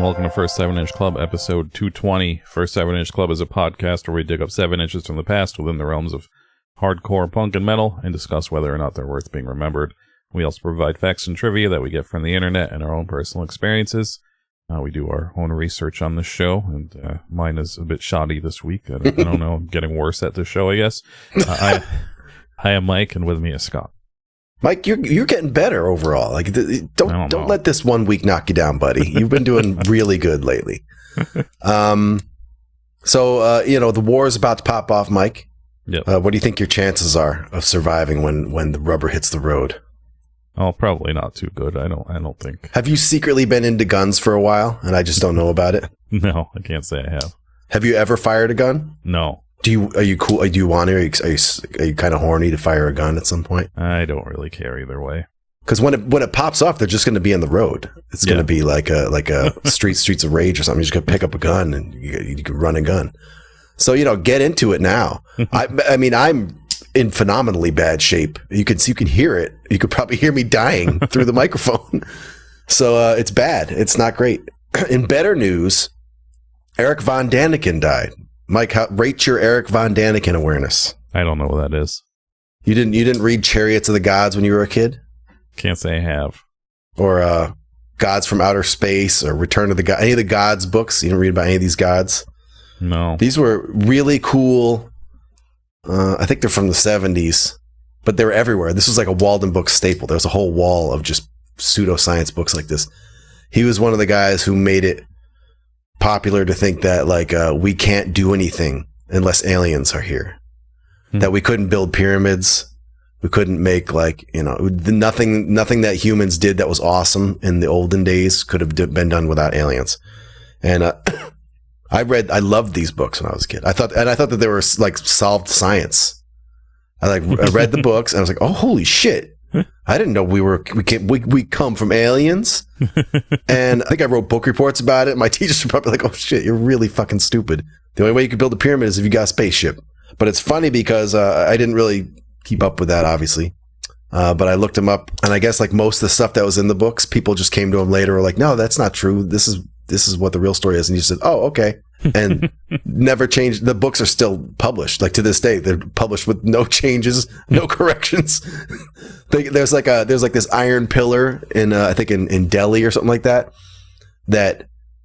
welcome to First 7-Inch Club, episode 220. First 7-Inch Club is a podcast where we dig up 7 inches from the past within the realms of hardcore punk and metal and discuss whether or not they're worth being remembered. We also provide facts and trivia that we get from the internet and our own personal experiences. We do our own research on this show, and mine is a bit shoddy this week. I don't know, I'm getting worse at this show, I guess. I am Mike, and with me is Scott. Mike, you're getting better overall. Like, don't let this 1 week knock you down, buddy. You've been doing really good lately. The war is about to pop off, Mike. Yep. What do you think your chances are of surviving when the rubber hits the road? Oh, probably not too good. I don't think. Have you secretly been into guns for a while, and I just don't know about it? No, I can't say I have. Have you ever fired a gun? No. Are you cool? Do you want to? Are you kind of horny to fire a gun at some point? I don't really care either way. Because when it pops off, they're just going to be in the road. It's going to be like a streets of rage or something. You're just going to pick up a gun and you can run a gun. So get into it now. I mean, I'm in phenomenally bad shape. You can hear it. You could probably hear me dying through the microphone. So it's bad. It's not great. In better news, Eric Von Daniken died. Mike, rate your Eric Von Daniken awareness. I don't know what that is. You didn't read Chariots of the Gods when you were a kid? Can't say I have. Or Gods from Outer Space or Return of the God. Any of the Gods books? You didn't read about any of these gods? No. These were really cool. I think they're from the 70s, but they were everywhere. This was like a Walden Book staple. There was a whole wall of just pseudoscience books like this. He was one of the guys who made it popular to think that we can't do anything unless aliens are here. That we couldn't build pyramids. We couldn't make nothing that humans did that was awesome in the olden days could have been done without aliens. And I loved these books when I was a kid. I thought that they were like solved science. I read the books and I was like, oh, holy shit. I didn't know we come from aliens. And I think I wrote book reports about it. My teachers were probably like, oh shit, you're really fucking stupid. The only way you could build a pyramid is if you got a spaceship. But it's funny because I didn't really keep up with that, obviously. But I looked them up, and I guess like most of the stuff that was in the books, people just came to him later and were like, no, that's not true. This is what the real story is. And you said, oh, okay. And never changed. The books are still published. Like to this day, they're published with no changes, no corrections. There's like this iron pillar in I think in Delhi or something like that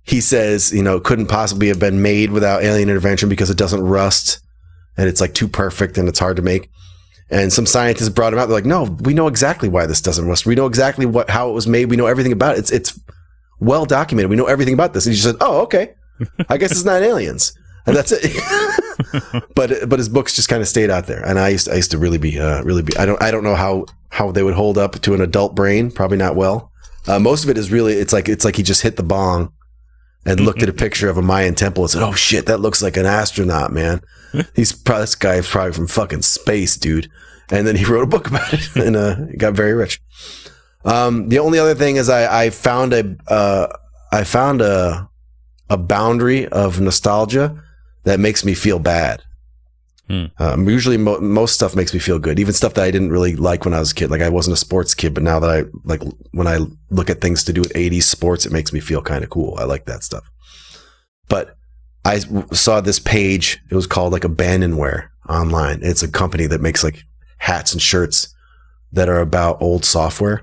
he says couldn't possibly have been made without alien intervention because it doesn't rust and it's like too perfect and it's hard to make. And some scientists brought him out. They're like, no, we know exactly why this doesn't rust. We know exactly how it was made. We know everything about it. It's well documented. We know everything about this. And he just said, oh, okay. I guess it's not aliens. And that's it. but his books just kind of stayed out there. And I used to really be I don't know how they would hold up to an adult brain. Probably not well. Most of it is really, it's like he just hit the bong and looked at a picture of a Mayan temple and said, oh shit, that looks like an astronaut, man. This guy is probably from fucking space, dude. And then he wrote a book about it and got very rich. The only other thing is I found a boundary of nostalgia that makes me feel bad. Usually most stuff makes me feel good, even stuff that I didn't really like when I was a kid. Like I wasn't a sports kid, but now that when I look at things to do with 80s sports, it makes me feel kind of cool. I like that stuff. But I saw this page. It was called like Abandonware online. It's a company that makes like hats and shirts that are about old software,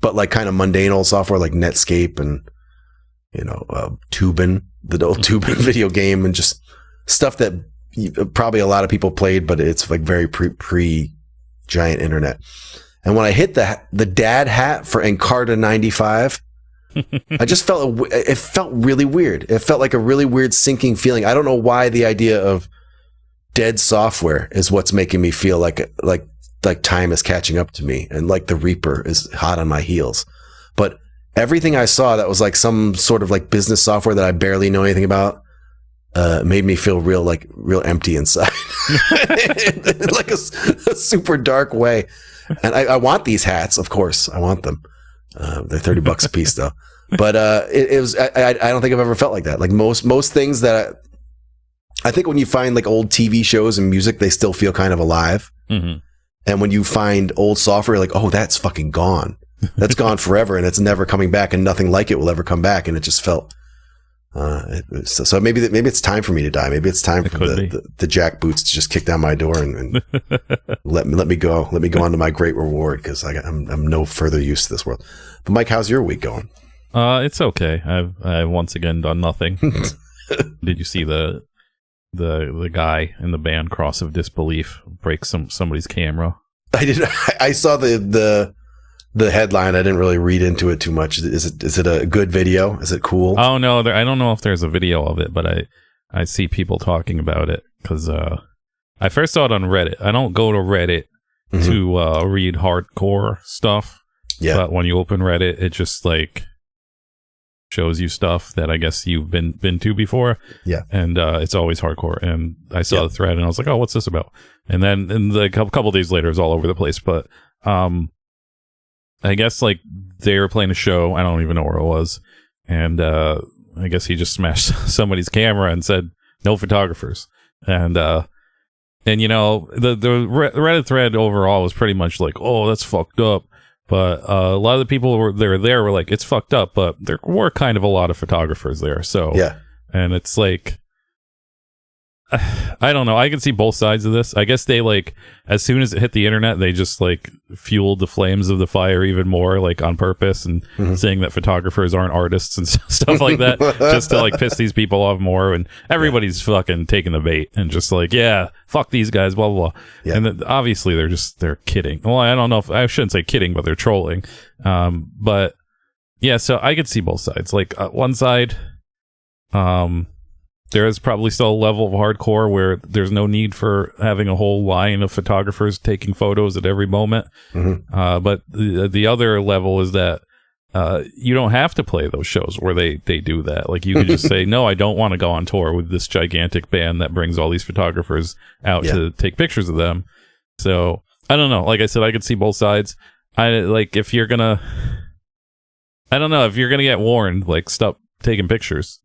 but like kind of mundane old software like Netscape and Tubin, the old Tubin video game, and just stuff that probably a lot of people played, but it's like very pre giant internet. And when I hit the dad hat for Encarta 95, I just it felt really weird. It felt like a really weird sinking feeling. I don't know why the idea of dead software is what's making me feel like time is catching up to me and like the Reaper is hot on my heels. But everything I saw that was like some sort of like business software that I barely know anything about made me feel real empty inside. Like a super dark way. And I want these hats, of course. I want them. They're $30 a piece though. But it was I don't think I've ever felt like that. Like most things that I think when you find like old TV shows and music, they still feel kind of alive. Mm-hmm. And when you find old software, you're like, oh, that's fucking gone. That's gone forever and it's never coming back and nothing like it will ever come back. And it just felt So maybe it's time for me to die. Maybe it's time for the jackboots to just kick down my door and let me go on to my great reward, because I'm no further use to this world. But Mike, how's your week going? It's okay. I've once again done nothing. Did you see the guy in the band Cross of Disbelief break somebody's camera? I did. I saw the headline. I didn't really read into it too much. Is it a good video? Is it cool? Oh no, I don't know if there's a video of it, but I see people talking about it because I first saw it on Reddit. I don't go to Reddit to read hardcore stuff. Yeah. But when you open Reddit, it just like shows you stuff that I guess you've been to before. Yeah. And it's always hardcore. And I saw the thread and I was like, oh, what's this about? And then a couple days later, it's all over the place. But I guess like they were playing a show. I don't even know where it was. And I guess he just smashed somebody's camera and said, no photographers. And you know, the Reddit thread overall was pretty much like, oh, that's fucked up. But a lot of the people were like, it's fucked up, but there were kind of a lot of photographers there. So, yeah. And it's like, I don't know. I can see both sides of this. I guess they like, as soon as it hit the internet, they just like fueled the flames of the fire even more, like on purpose, and saying that photographers aren't artists and stuff like that, just to like piss these people off more. And everybody's fucking taking the bait and just like, yeah, fuck these guys, blah, blah, blah. Yeah. And then obviously they're kidding. Well, I don't know if I shouldn't say kidding, but they're trolling. But yeah, so I could see both sides. Like one side, there is probably still a level of hardcore where there's no need for having a whole line of photographers taking photos at every moment. But the other level is that you don't have to play those shows where they do that. Like you can just say, no, I don't want to go on tour with this gigantic band that brings all these photographers out to take pictures of them. So I don't know. Like I said, I could see both sides. If you're gonna get warned, like stop taking pictures.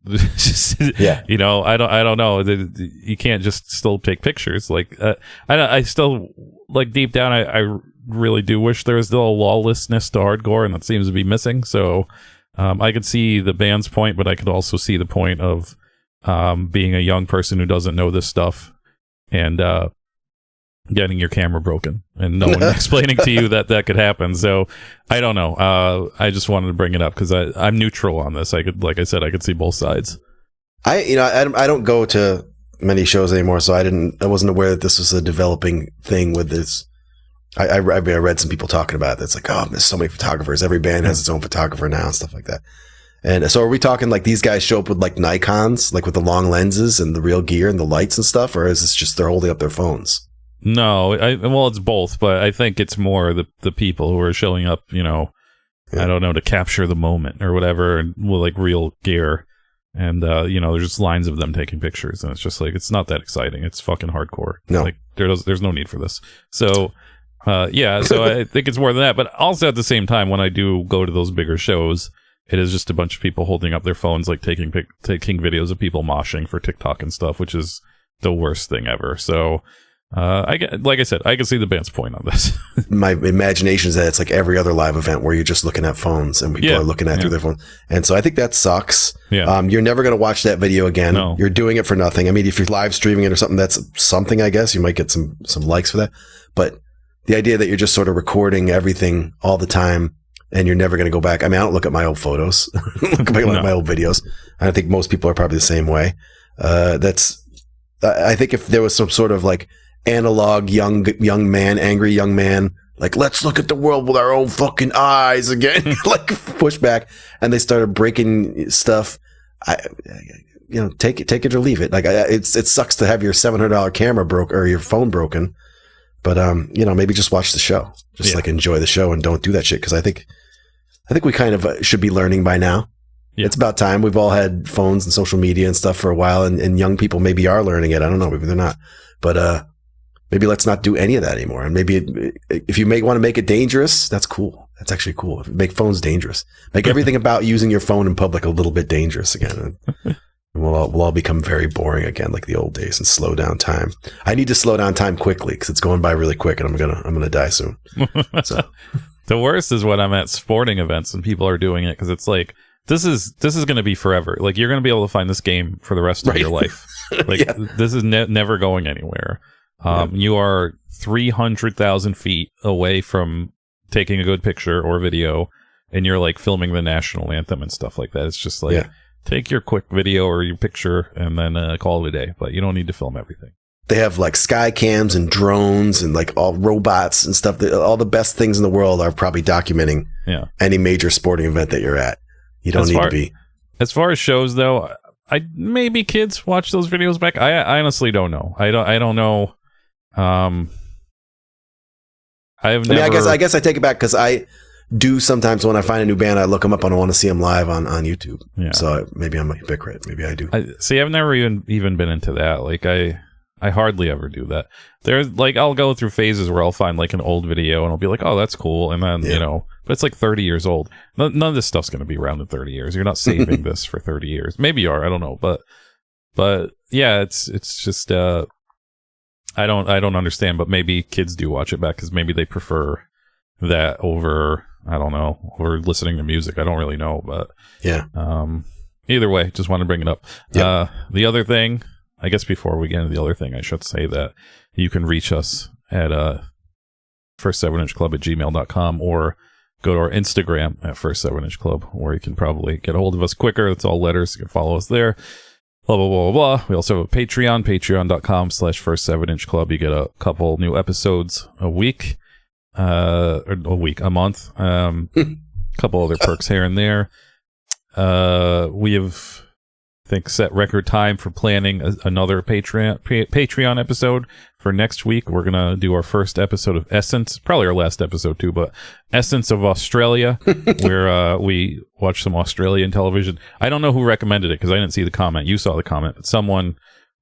Yeah, you know, I don't know. You can't just still take pictures. Like I still, like, deep down I really do wish there was still a lawlessness to hardcore, and that seems to be missing. So I could see the band's point, but I could also see the point of being a young person who doesn't know this stuff and getting your camera broken and no one explaining to you that could happen. So I don't know. I just wanted to bring it up because I'm neutral on this. I could see both sides. I don't go to many shows anymore, so I wasn't aware that this was a developing thing with this. I read some people talking about it. It's like, oh, there's so many photographers. Every band has its own photographer now and stuff like that. And so are we talking like these guys show up with like Nikons, like with the long lenses and the real gear and the lights and stuff, or is this just they're holding up their phones? No, well, it's both, but I think it's more the people who are showing up, you know, I don't know, to capture the moment or whatever, and with like real gear. And, you know, there's just lines of them taking pictures, and it's just like, it's not that exciting. It's fucking hardcore. No. Like, there's no need for this. So, yeah, so I think it's more than that. But also at the same time, when I do go to those bigger shows, it is just a bunch of people holding up their phones, like taking videos of people moshing for TikTok and stuff, which is the worst thing ever. So, like I said, I can see the band's point on this. My imagination is that it's like every other live event where you're just looking at phones and people are looking at through their phones. And so I think that sucks. Yeah. You're never going to watch that video again. No. You're doing it for nothing. I mean, if you're live streaming it or something, that's something, I guess. You might get some likes for that. But the idea that you're just sort of recording everything all the time and you're never going to go back. I mean, I don't look at my old photos, look at my old videos. I think most people are probably the same way. I think if there was some sort of like analog young man, like, let's look at the world with our own fucking eyes again, like push back, and they started breaking stuff. Take it or leave it. Like, it sucks to have your $700 camera broke or your phone broken, but maybe just watch the show, like enjoy the show and don't do that shit. Because I think we kind of should be learning by now. Yeah. It's about time. We've all had phones and social media and stuff for a while, and young people maybe are learning it. I don't know, maybe they're not, but maybe let's not do any of that anymore. And maybe if you want to make it dangerous, that's cool. That's actually cool. Make phones dangerous. Make everything about using your phone in public a little bit dangerous again. And we'll all become very boring again, like the old days, and slow down time. I need to slow down time quickly because it's going by really quick, and I'm gonna die soon. So The worst is when I'm at sporting events and people are doing it, because it's like, this is going to be forever. Like, you're going to be able to find this game for the rest of your life. Like, this is never going anywhere. You are 300,000 feet away from taking a good picture or video, and you're like filming the national anthem and stuff like that. It's just like, take your quick video or your picture and then call it a day. But you don't need to film everything. They have like sky cams and drones and like all robots and stuff. All the best things in the world are probably documenting any major sporting event that you're at. You don't need to be. As far as shows, though, maybe kids watch those videos back. I honestly don't know. I don't know. I guess I take it back, because I do sometimes when I find a new band, I look them up and I want to see them live on YouTube. Yeah. So maybe I'm a hypocrite. Maybe I do. I've never even been into that. Like I hardly ever do that. There's like, I'll go through phases where I'll find like an old video and I'll be like, oh, that's cool. And then, but it's like 30 years old. None of this stuff's going to be around in 30 years. You're not saving this for 30 years. Maybe you are. I don't know. But yeah, it's just, I don't understand, but maybe kids do watch it back because maybe they prefer that over, I don't know, over listening to music. I don't really know, but either way, just want to bring it up. Yep. The other thing, I guess before we get into the other thing, I should say that you can reach us at first7inchclub@gmail.com, or go to our Instagram at first7inchclub, where you can probably get a hold of us quicker. It's all letters. You can follow us there. Blah, blah, blah, blah, blah. We also have a Patreon, patreon.com/first7inchclub. You get a couple new episodes a week, a month. Couple other perks here and there. We have, I think, set record time for planning another Patreon episode for next week. We're gonna do our first episode of Essence, probably our last episode too, but Essence of Australia, where we watch some Australian television. I don't know who recommended it, because I didn't see the comment. You saw the comment, but someone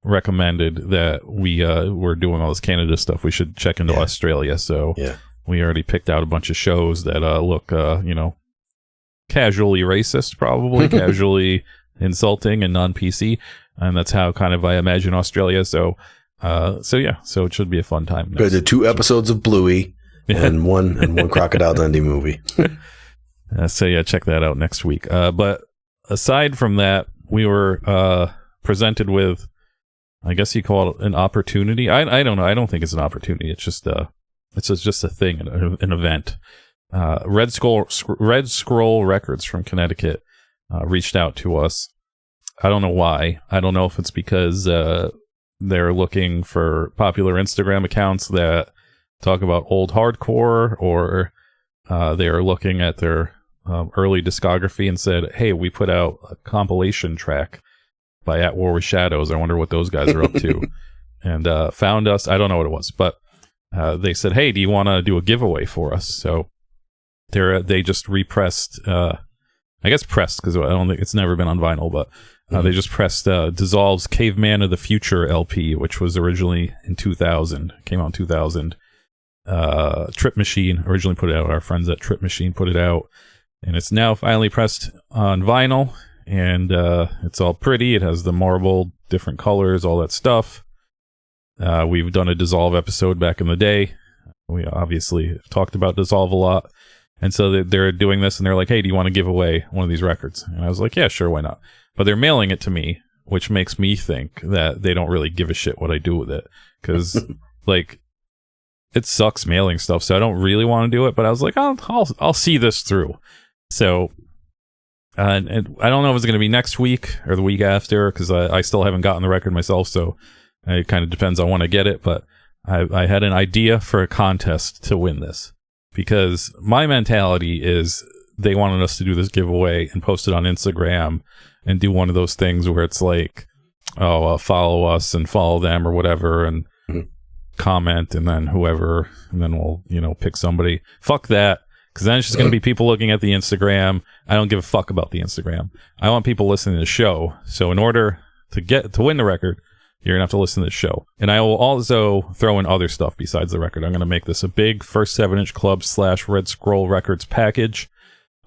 recommended that we were doing all this Canada stuff. We should check into Australia. So we already picked out a bunch of shows that look, casually racist, probably casually insulting and non-PC, and that's how kind of I imagine Australia. So it should be a fun time. Good. The 2 episodes of Bluey and one Crocodile Dundee movie. Check that out next week. But aside from that, we were presented with, I guess you call it an opportunity. I don't know. I don't think it's an opportunity. It's just a thing, an event. Red Scroll Records from Connecticut reached out to us. I don't know why. I don't know if it's because they're looking for popular Instagram accounts that talk about old hardcore, or they are looking at their early discography and said, hey, we put out a compilation track by At War with Shadows. I wonder what those guys are up to. And found us. I don't know what it was, but they said, hey, do you want to do a giveaway for us? So they just repressed, I guess pressed, because I don't think it's never been on vinyl, but they just pressed Dissolve's Caveman of the Future LP, which was originally in 2000, came out in 2000. Trip Machine originally put it out. Our friends at Trip Machine put it out, and it's now finally pressed on vinyl, and it's all pretty. It has the marble, different colors, all that stuff. We've done a Dissolve episode back in the day. We obviously have talked about Dissolve a lot. And so they're doing this, and they're like, hey, do you want to give away one of these records? And I was like, yeah, sure, why not? But they're mailing it to me, which makes me think that they don't really give a shit what I do with it. Because, like, it sucks mailing stuff, so I don't really want to do it. But I was like, I'll see this through. So, and I don't know if it's going to be next week or the week after, because I still haven't gotten the record myself, so it kind of depends on when I get it. But I had an idea for a contest to win this. Because my mentality is they wanted us to do this giveaway and post it on Instagram and do one of those things where it's like, follow us and follow them or whatever, and comment, and then whoever, and then we'll, pick somebody. Fuck that. Because then it's just going to be people looking at the Instagram. I don't give a fuck about the Instagram. I want people listening to the show. So in order to win the record, you're going to have to listen to the show. And I will also throw in other stuff besides the record. I'm going to make this a big First 7-Inch Club / Red Scroll Records package.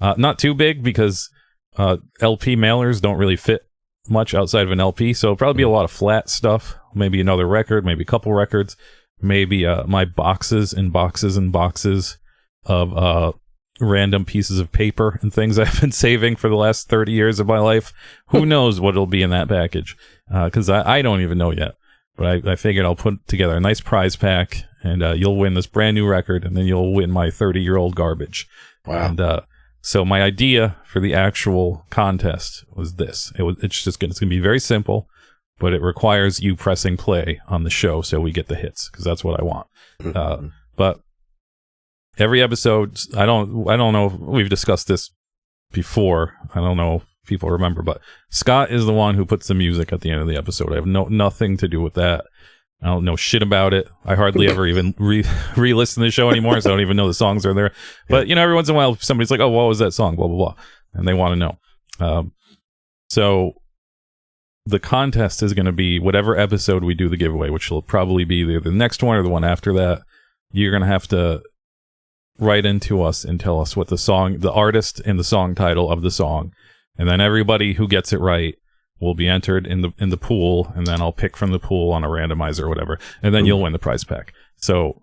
Not too big, because LP mailers don't really fit much outside of an LP. So it'll probably be a lot of flat stuff. Maybe another record, maybe a couple records. Maybe my boxes and boxes and boxes of random pieces of paper and things I've been saving for the last 30 years of my life. Who knows what will be in that package? Because I don't even know yet. But I figured I'll put together a nice prize pack, and you'll win this brand new record, and then you'll win my 30-year-old garbage. Wow. And so my idea for the actual contest was this. It's going to be very simple, but it requires you pressing play on the show so we get the hits, because that's what I want. But every episode, I don't know if we've discussed this before. I don't know if people remember, but Scott is the one who puts the music at the end of the episode. I have nothing to do with that. I don't know shit about it. I hardly ever even re-listen to the show anymore, so I don't even know the songs are there. But, every once in a while, somebody's like, oh, what was that song? Blah, blah, blah. And they want to know. So the contest is going to be whatever episode we do the giveaway, which will probably be either the next one or the one after that. You're going to have to write into us and tell us what the artist and the song title of the song. And then everybody who gets it right will be entered in the pool, and then I'll pick from the pool on a randomizer or whatever, and then you'll win the prize pack. So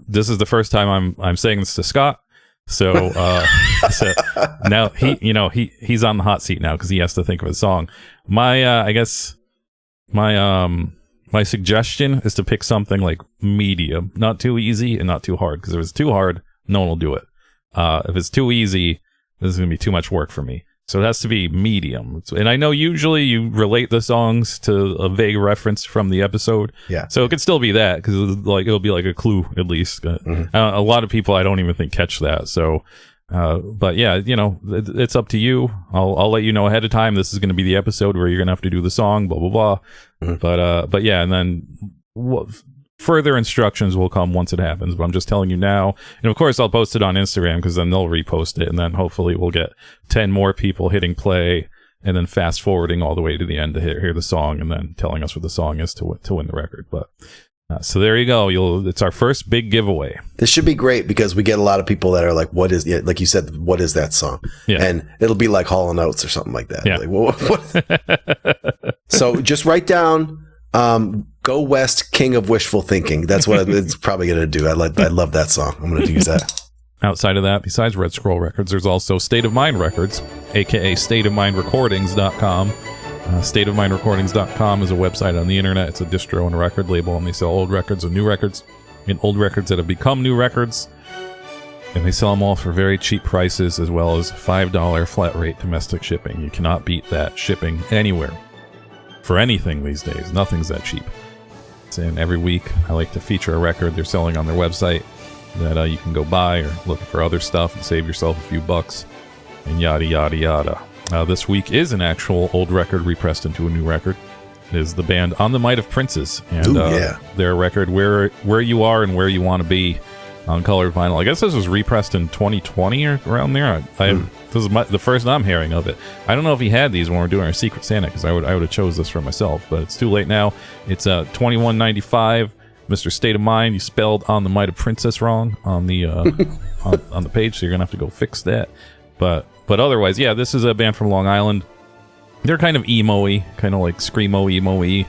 this is the first time I'm saying this to Scott. So, so now he's on the hot seat now because he has to think of a song. My my suggestion is to pick something like medium, not too easy and not too hard, because if it's too hard, no one will do it. If it's too easy, this is going to be too much work for me. So it has to be medium. And I know usually you relate the songs to a vague reference from the episode. Yeah. So it could still be that, because it'll be like a clue at least. A lot of people I don't even think catch that. So, but yeah, it's up to you. I'll let you know ahead of time. This is going to be the episode where you're going to have to do the song, blah, blah, blah. But yeah, and then further instructions will come once it happens, but I'm just telling you now. And of course I'll post it on Instagram, because then they'll repost it, and then hopefully we'll get 10 more people hitting play and then fast forwarding all the way to the end to hear the song, and then telling us what the song is to win the record. But so there you go. It's our first big giveaway. This should be great, because we get a lot of people that are like, what is, like you said, what is that song? Yeah. And it'll be like Hall & Oates or something like that. Yeah. Like, what? So just write down Go West, King of Wishful Thinking. That's what it's probably going to do. I love that song. I'm going to use that. Outside of that, besides Red Scroll Records, there's also State of Mind Records, aka stateofmindrecordings.com. Stateofmindrecordings.com is a website on the internet. It's a distro and a record label, and they sell old records and new records, and old records that have become new records. And they sell them all for very cheap prices, as well as $5 flat rate domestic shipping. You cannot beat that shipping anywhere for anything these days. Nothing's that cheap. And every week I like to feature a record they're selling on their website that you can go buy, or look for other stuff and save yourself a few bucks, and yada yada yada. This week is an actual old record repressed into a new record. It is the band On the Might of Princes, and their record Where You Are and Where You Want to Be on colored vinyl. I guess this was repressed in 2020 or around there. This is the first I'm hearing of it. I don't know if he had these when we're doing our Secret Santa, because I would have chose this for myself, but it's too late now. It's $21.95. Mr. State of Mind, you spelled On the Might of Princess wrong on the on the page, so you're gonna have to go fix that. But otherwise, yeah, this is a band from Long Island. They're kind of emo-y, kind of like screamo emo-y,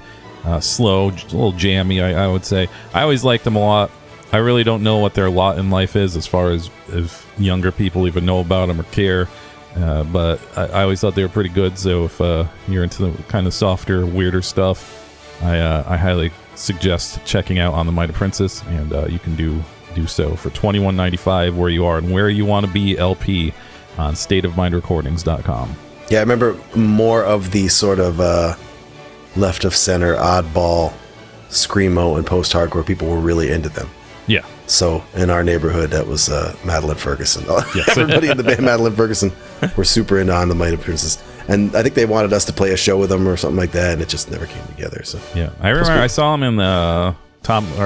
slow, a little jammy, I would say. I always liked them a lot. I really don't know what their lot in life is, as far as if younger people even know about them or care. But I always thought they were pretty good. So if you're into the kind of softer, weirder stuff, I highly suggest checking out On the Might of Princess, and you can do so for $21.95. Where You Are and Where You Want to Be LP on stateofmindrecordings.com. Yeah, I remember more of the sort of left of center, oddball, screamo, and post-hardcore people were really into them. Yeah. So in our neighborhood, that was Madeline Ferguson. Yes. Everybody in the band Madeline Ferguson were super into On the Might of Princess. And I think they wanted us to play a show with them or something like that, and it just never came together. So yeah, I remember I saw him in our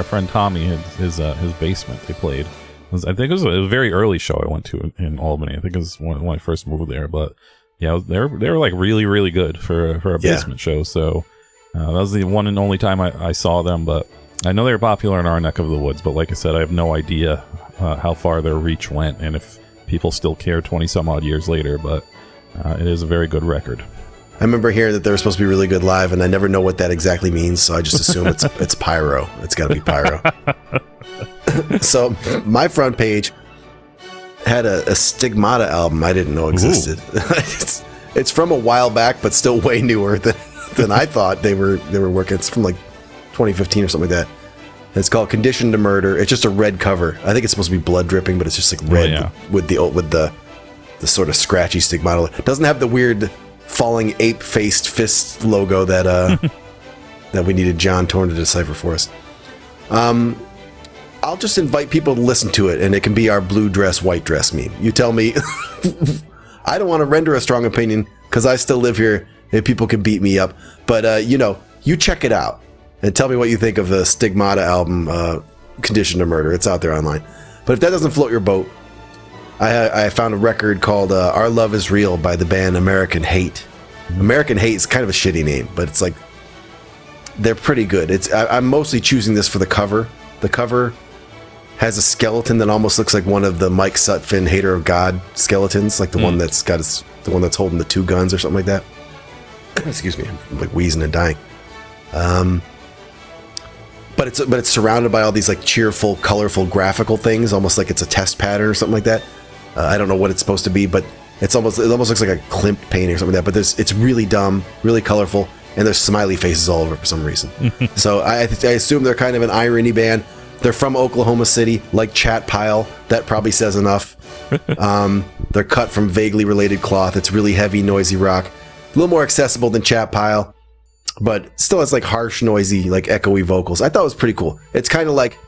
friend Tommy, his basement. They played. I think it was a very early show I went to in Albany. I think it was when I first moved there. But yeah, they were like really, really good for a basement show. So that was the one and only time I saw them. But I know they were popular in our neck of the woods. But like I said, I have no idea how far their reach went, and if people still care 20 some odd years later. But it is a very good record. I remember hearing that they were supposed to be really good live, and I never know what that exactly means, so I just assume it's pyro. It's got to be pyro. So my front page had a Stigmata album I didn't know existed. It's from a while back, but still way newer than I thought they were working. It's from like 2015 or something like that. It's called Conditioned to Murder. It's just a red cover. I think it's supposed to be blood dripping, but it's just like red with the sort of scratchy Stigmata. It doesn't have the weird falling ape-faced fist logo that that we needed John Torn to decipher for us. I'll just invite people to listen to it, and it can be our blue dress, white dress meme. You tell me. I don't want to render a strong opinion because I still live here and people can beat me up. But, you check it out and tell me what you think of the Stigmata album, Conditioned to Murder. It's out there online. But if that doesn't float your boat, I found a record called Our Love Is Real by the band American Hate. American Hate is kind of a shitty name, but it's like, they're pretty good. I'm mostly choosing this for the cover. The cover has a skeleton that almost looks like one of the Mike Sutphin Hater of God skeletons, like the one that's the one that's holding the two guns or something like that. Excuse me, I'm like wheezing and dying. But it's surrounded by all these like cheerful, colorful, graphical things, almost like it's a test pattern or something like that. I don't know what it's supposed to be, but it almost looks like a Klimt painting or something like that. But it's really dumb, really colorful. And there's smiley faces all over for some reason. So I assume they're kind of an irony band. They're from Oklahoma City, like Chat Pile. That probably says enough. They're cut from vaguely related cloth. It's really heavy, noisy rock. A little more accessible than Chat Pile, but still has like harsh, noisy, like echoey vocals. I thought it was pretty cool. It's kind of like,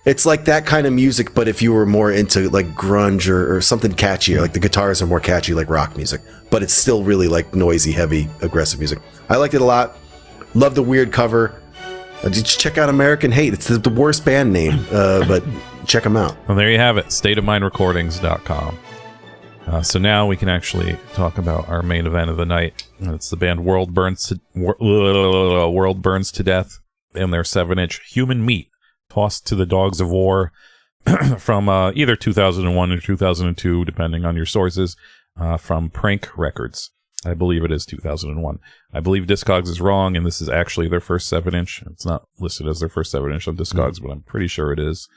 it's like that kind of music, but if you were more into like grunge or something catchier, like the guitars are more catchy, like rock music, but it's still really like noisy, heavy, aggressive music. I liked it a lot. Love the weird cover. Just check out American Hate. It's the worst band name, but check them out. Well, there you have it. stateofmindrecordings.com. So now we can actually talk about our main event of the night. It's the band World Burns to Death and their 7-inch Human Meat, Tossed to the Dogs of War from either 2001 or 2002, depending on your sources, from Prank Records. I believe it is 2001. I believe Discogs is wrong, and this is actually their first 7-inch. It's not listed as their first 7-inch on Discogs, but I'm pretty sure it is.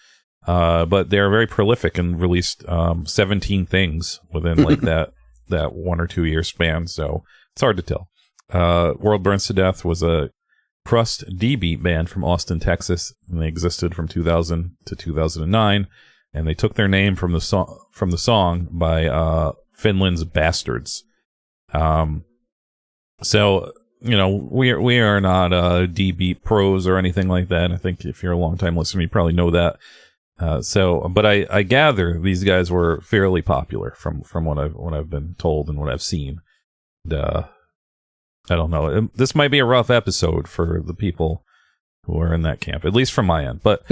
But they're very prolific and released 17 things within like that 1 or 2 year span, so it's hard to tell. World Burns to Death was a crust D-beat band from Austin, Texas, and they existed from 2000 to 2009, and they took their name from the song by Finland's Bastards. So we are not D-beat pros or anything like that. I think if you're a long time listener, you probably know that. But I gather these guys were fairly popular from what I've been told and what I've seen. And, I don't know. This might be a rough episode for the people who are in that camp, at least from my end. But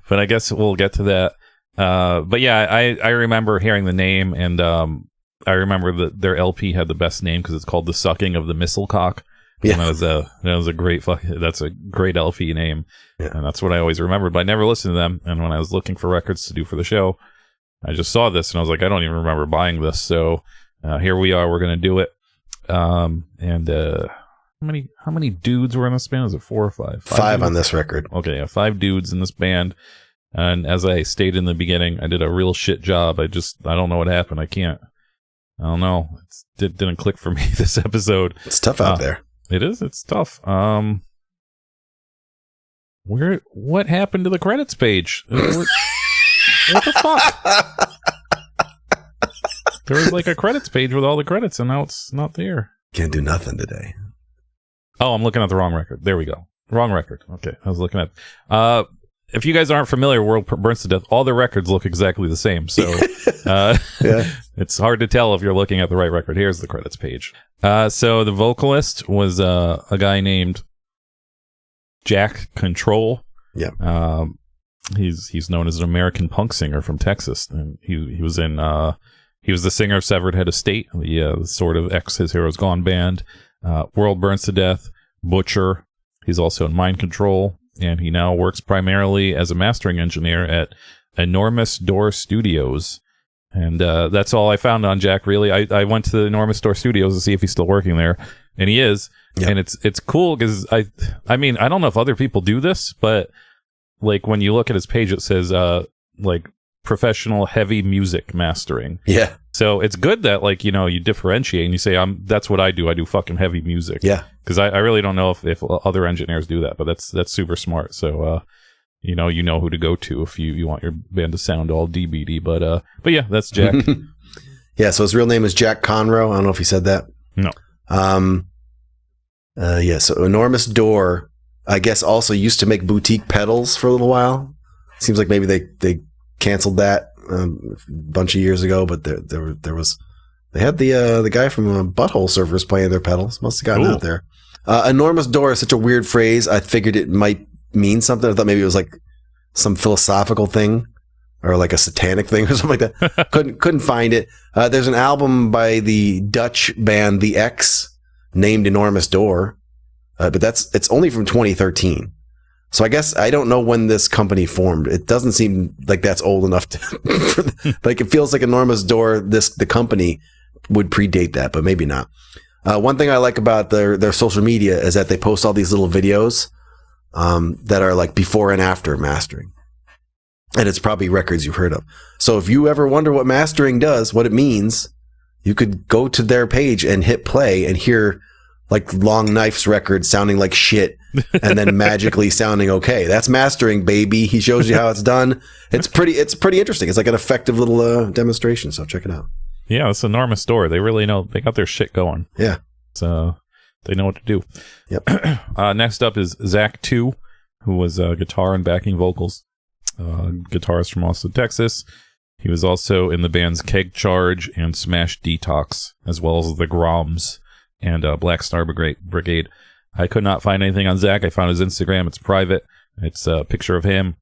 but I guess we'll get to that. But yeah, I remember hearing the name, and I remember that their LP had the best name because it's called "The Sucking of the Missile Cock." Yeah, and that was a great that's a great LP name, yeah. And that's what I always remembered. But I never listened to them. And when I was looking for records to do for the show, I just saw this and I was like, I don't even remember buying this. So here we are. We're gonna do it. How many dudes were in this band? Is it 4 or 5? Five on this record. Okay, yeah, 5 dudes in this band. And as I stated in the beginning, I did a real shit job. I don't know what happened. I don't know. It didn't click for me this episode. It's tough out there. It is. It's tough. What happened to the credits page? What the fuck? There was like a credits page with all the credits, and now it's not there. Can't do nothing today. Oh, I'm looking at the wrong record. There we go. Wrong record. Okay, I was looking at. If you guys aren't familiar, World Burns to Death, all the records look exactly the same. So yeah. It's hard to tell if you're looking at the right record. Here's the credits page. So the vocalist was a guy named Jack Control. Yeah. He's known as an American punk singer from Texas, and he was in. He was the singer of Severed Head of State, the sort of ex-His Heroes Gone band. World Burns to Death, Butcher. He's also in Mind Control, and he now works primarily as a mastering engineer at Enormous Door Studios. And that's all I found on Jack, really. I went to the Enormous Door Studios to see if he's still working there, and he is. Yep. And it's cool because I mean, I don't know if other people do this, but like when you look at his page, it says like professional heavy music mastering. Yeah. So it's good that, like, you know, you differentiate and you say, that's what I do. I do fucking heavy music. Yeah. Because I really don't know if other engineers do that, but that's super smart. So, you know who to go to if you want your band to sound all DBD. But yeah, that's Jack. Yeah. So his real name is Jack Conroe. I don't know if he said that. No. Yeah. So Enormous Door, I guess, also used to make boutique pedals for a little while. Seems like maybe they canceled that a bunch of years ago, but there was they had the guy from Butthole Surfers playing their pedals. Must have gotten out there. Enormous Door is such a weird phrase. I figured it might mean something. I thought maybe it was like some philosophical thing or like a satanic thing or something like that. couldn't find it. There's an album by the Dutch band The X named Enormous Door, but it's only from 2013. So I guess I don't know when this company formed. It doesn't seem like that's old enough to like, it feels like Enormous Door, the company would predate that, but maybe not. One thing I like about their social media is that they post all these little videos that are like before and after mastering. And it's probably records you've heard of. So if you ever wonder what mastering does, what it means, you could go to their page and hit play and hear like Long Knife's record sounding like shit and then magically sounding okay. That's mastering, baby. He shows you how it's done. It's pretty interesting. It's like an effective little demonstration. So check it out. Yeah, it's an Enormous Door. They really know. They got their shit going. Yeah. So they know what to do. Yep. Next up is Zach 2, who was guitar and backing vocals. Guitarist from Austin, Texas. He was also in the bands Keg Charge and Smash Detox, as well as the Groms and Black Star Brigade. I could not find anything on Zach. I found his Instagram. It's private. It's a picture of him in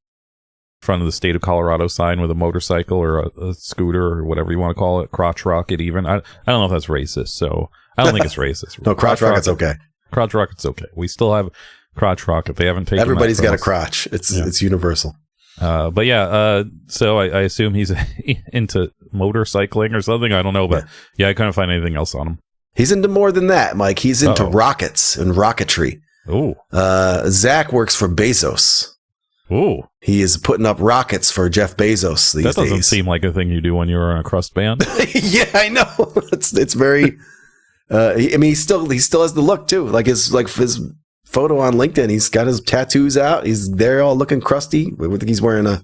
front of the state of Colorado sign with a motorcycle or a scooter or whatever you want to call it. Crotch rocket even. I don't know if that's racist, so I don't think it's racist. No, crotch rocket's okay. Crotch rocket's okay. We still have crotch rocket. They haven't taken Everybody's got us. a crotch. It's universal. But yeah, so I assume he's into motorcycling or something. I don't know, but yeah, I couldn't find anything else on him. He's into more than that, Mike. He's into rockets and rocketry. Oh. Zach works for Bezos. Oh. He is putting up rockets for Jeff Bezos these days. That doesn't seem like a thing you do when you're in a crust band. Yeah, I know. It's very. I mean, he still has the look too. Like his photo on LinkedIn, he's got his tattoos out. He's there, all looking crusty. I think he's wearing he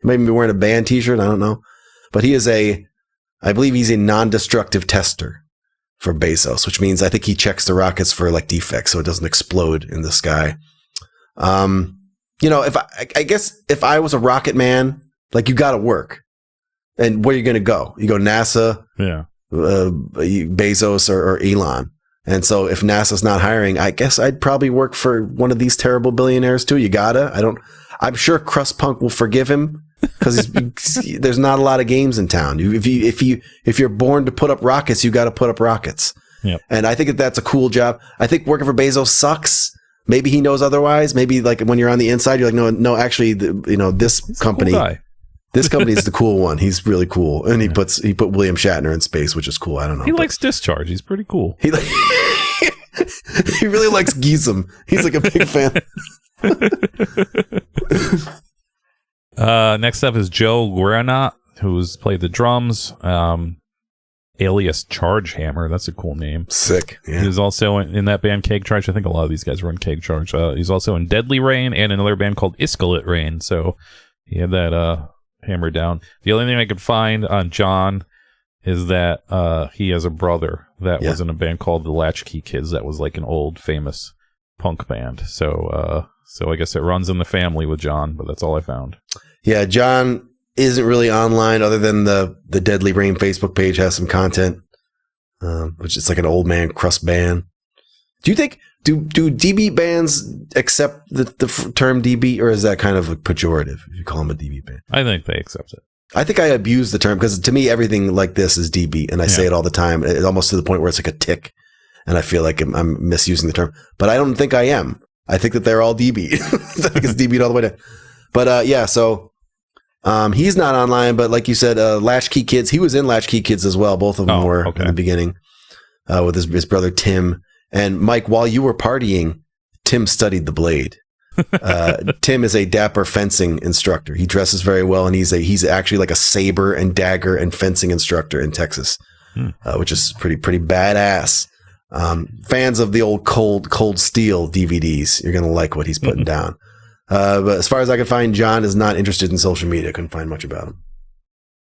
might be wearing a band T-shirt. I don't know, but he is I believe he's a non-destructive tester for Bezos, which means I think he checks the rockets for like defects so it doesn't explode in the sky. You know, I guess if I was a rocket man, like you got to work, and where are you going to go? You go NASA, Bezos or Elon. And so if NASA's not hiring, I guess I'd probably work for one of these terrible billionaires too. I'm sure Crust Punk will forgive him because there's not a lot of games in town. If you're born to put up rockets, you got to put up rockets. Yep. And I think that's a cool job. I think working for Bezos sucks. Maybe he knows otherwise. Maybe like when you're on the inside, you're like, no, actually, this company, this company is the cool one. He's really cool. And he put William Shatner in space, which is cool. I don't know. He likes Discharge. He's pretty cool. He really likes Giesem. He's like a big fan. Next up is Joe Guarana, who's played the drums. Alias Charge Hammer. That's a cool name. Sick. Yeah. He was also in that band Keg Charge. I think a lot of these guys were in Keg Charge. He's also in Deadly Rain and another band called Iscalate Rain. So he had that hammered down. The only thing I could find on John is that he has a brother that was in a band called the Latchkey Kids. That was like an old famous punk band. So I guess it runs in the family with John, but that's all I found. Yeah, John isn't really online other than the Deadly Rain Facebook page has some content, which is like an old man crust band. Do you think, do DB bands accept the term DB, or is that kind of a pejorative if you call them a DB band? I think they accept it. I think I abuse the term because to me, everything like this is DB, and I say it all the time. It's almost to the point where it's like a tick, and I feel like I'm misusing the term, but I don't think I am. I think that they're all DB. I think it's DB all the way down. But so he's not online, but like you said, Latchkey Kids, he was in Latchkey Kids as well. Both of them were in the beginning with his brother Tim. And Mike, while you were partying, Tim studied the blade. Tim is a dapper fencing instructor. He dresses very well, and he's actually like a saber and dagger and fencing instructor in Texas, which is pretty badass. Fans of the old Cold Steel DVDs, you're gonna like what he's putting down. But as far as I can find, John is not interested in social media. Couldn't find much about him.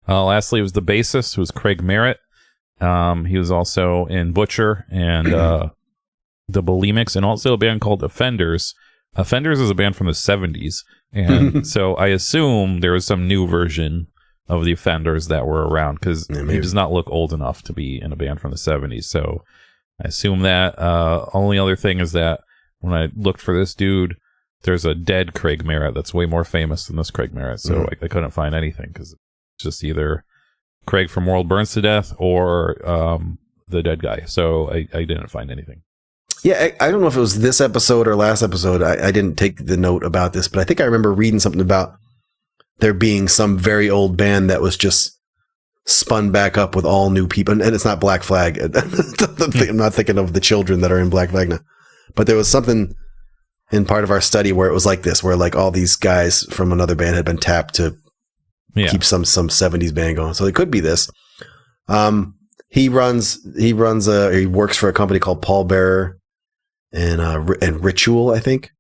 Lastly, was the bassist, who was Craig Merritt. He was also in Butcher and the Bulimics, and also a band called Offenders. Offenders is a band from the 70s, and so I assume there was some new version of the Offenders that were around, because he does not look old enough to be in a band from the 70s, so I assume that. Only other thing is that when I looked for this dude, there's a dead Craig Merritt that's way more famous than this Craig Merritt, so I couldn't find anything, because it's just either Craig from World Burns to Death or the dead guy, so I didn't find anything. Yeah, I don't know if it was this episode or last episode. I didn't take the note about this, but I think I remember reading something about there being some very old band that was just spun back up with all new people. And it's not Black Flag. I'm not thinking of the children that are in Black Flag now. But there was something in part of our study where it was like this, where like all these guys from another band had been tapped to keep some 70s band going. So it could be this. He works for a company called Pallbearer and Ritual, I think.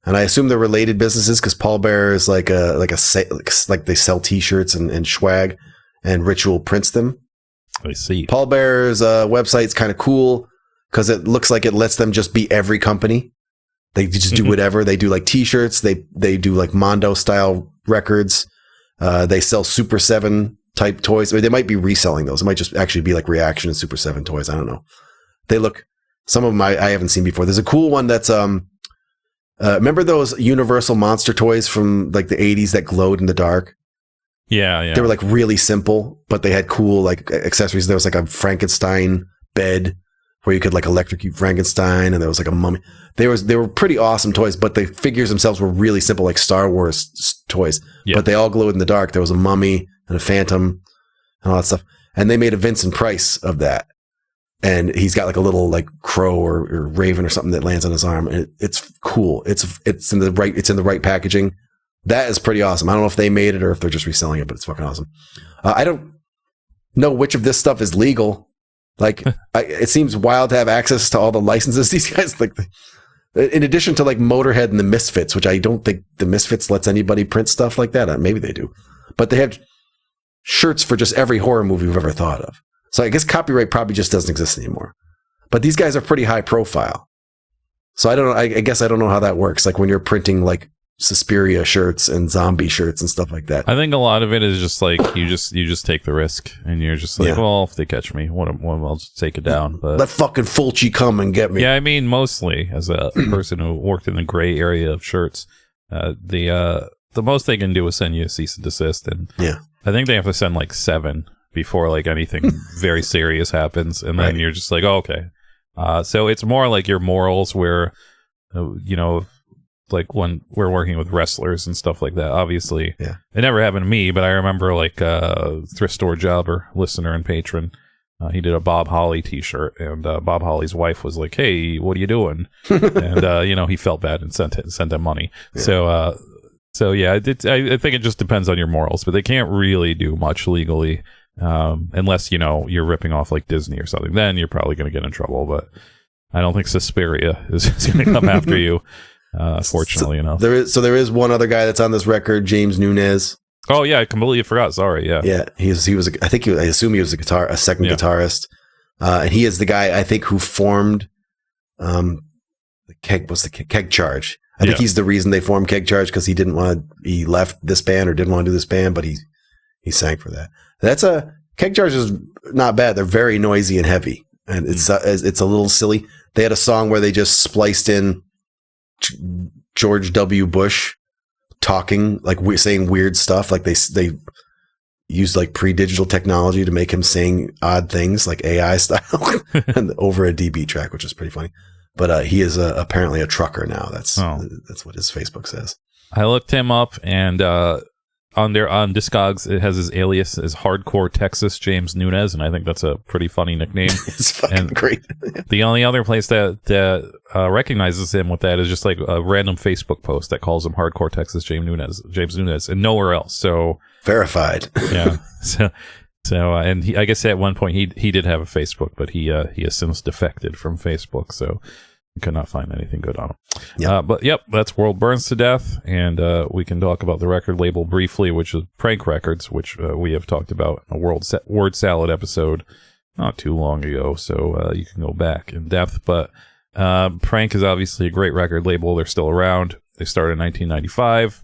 And I assume they're related businesses, because Pallbearer is like they sell T-shirts and swag, and Ritual prints them. I see. Pallbearer's website's kind of cool because it looks like it lets them just be every company. They just do whatever. They do like T-shirts. They do like Mondo style records. They sell Super 7 type toys. I mean, they might be reselling those. It might just actually be like Reaction and Super 7 toys. I don't know. They look. Some of them I haven't seen before. There's a cool one that's remember those Universal Monster toys from like the 80s that glowed in the dark? Yeah. They were like really simple, but they had cool like accessories. There was like a Frankenstein bed where you could like electrocute Frankenstein, and there was like a mummy. They were pretty awesome toys, but the figures themselves were really simple, like Star Wars toys. Yeah. But they all glowed in the dark. There was a mummy and a phantom and all that stuff. And they made a Vincent Price of that. And he's got like a little like crow or raven or something that lands on his arm. And it's cool. It's in the right packaging. That is pretty awesome. I don't know if they made it or if they're just reselling it, but it's fucking awesome. I don't know which of this stuff is legal. Like, it seems wild to have access to all the licenses. These guys, like, in addition to like Motorhead and the Misfits, which I don't think the Misfits lets anybody print stuff like that. Maybe they do, but they have shirts for just every horror movie we've ever thought of. So I guess copyright probably just doesn't exist anymore. But these guys are pretty high profile. So I don't know. I guess I don't know how that works. Like when you're printing like Suspiria shirts and zombie shirts and stuff like that. I think a lot of it is just like you just take the risk, and you're just like, well, if they catch me, I'll just take it down. But let fucking Fulci come and get me. Yeah, I mean, mostly as a person who worked in the gray area of shirts, the most they can do is send you a cease and desist, and I think they have to send like 7 before like anything very serious happens, and then you're just like, oh, okay. So it's more like your morals, where like when we're working with wrestlers and stuff like that. Obviously, it never happened to me, but I remember like thrift store jobber, listener and patron. He did a Bob Holly T-shirt, and Bob Holly's wife was like, "Hey, what are you doing?" And he felt bad and sent them money. Yeah. So yeah, I think it just depends on your morals, but they can't really do much legally. Unless you're ripping off like Disney or something, then you're probably going to get in trouble. But I don't think Suspiria is going to come after you. Fortunately enough, there is one other guy that's on this record, James Nunez. Oh yeah, I completely forgot. Sorry. Yeah. He was. I assume he was a second guitarist, and he is the guy I think who formed the Keg Charge. I think he's the reason they formed Keg Charge, because he left this band or didn't want to do this band, but he sang for that. Keg Charge is not bad. They're very noisy and heavy, and it's a little silly. They had a song where they just spliced in George W. Bush talking, like saying weird stuff. Like they used like pre-digital technology to make him saying odd things, like AI style, and over a DB track, which is pretty funny. But he is apparently a trucker now. That's what his Facebook says. I looked him up, and on Discogs, it has his alias as Hardcore Texas James Nunez, and I think that's a pretty funny nickname. It's fucking great. The only other place that recognizes him with that is just like a random Facebook post that calls him Hardcore Texas James Nunez, and nowhere else. So verified. Yeah. So and I guess at one point he did have a Facebook, but he has since defected from Facebook, so you could not find anything good on him. Yep. But that's World Burns to Death, and we can talk about the record label briefly, which is Prank Records, which we have talked about in a Word Salad episode not too long ago, so you can go back in depth. But Prank is obviously a great record label. They're still around. They started in 1995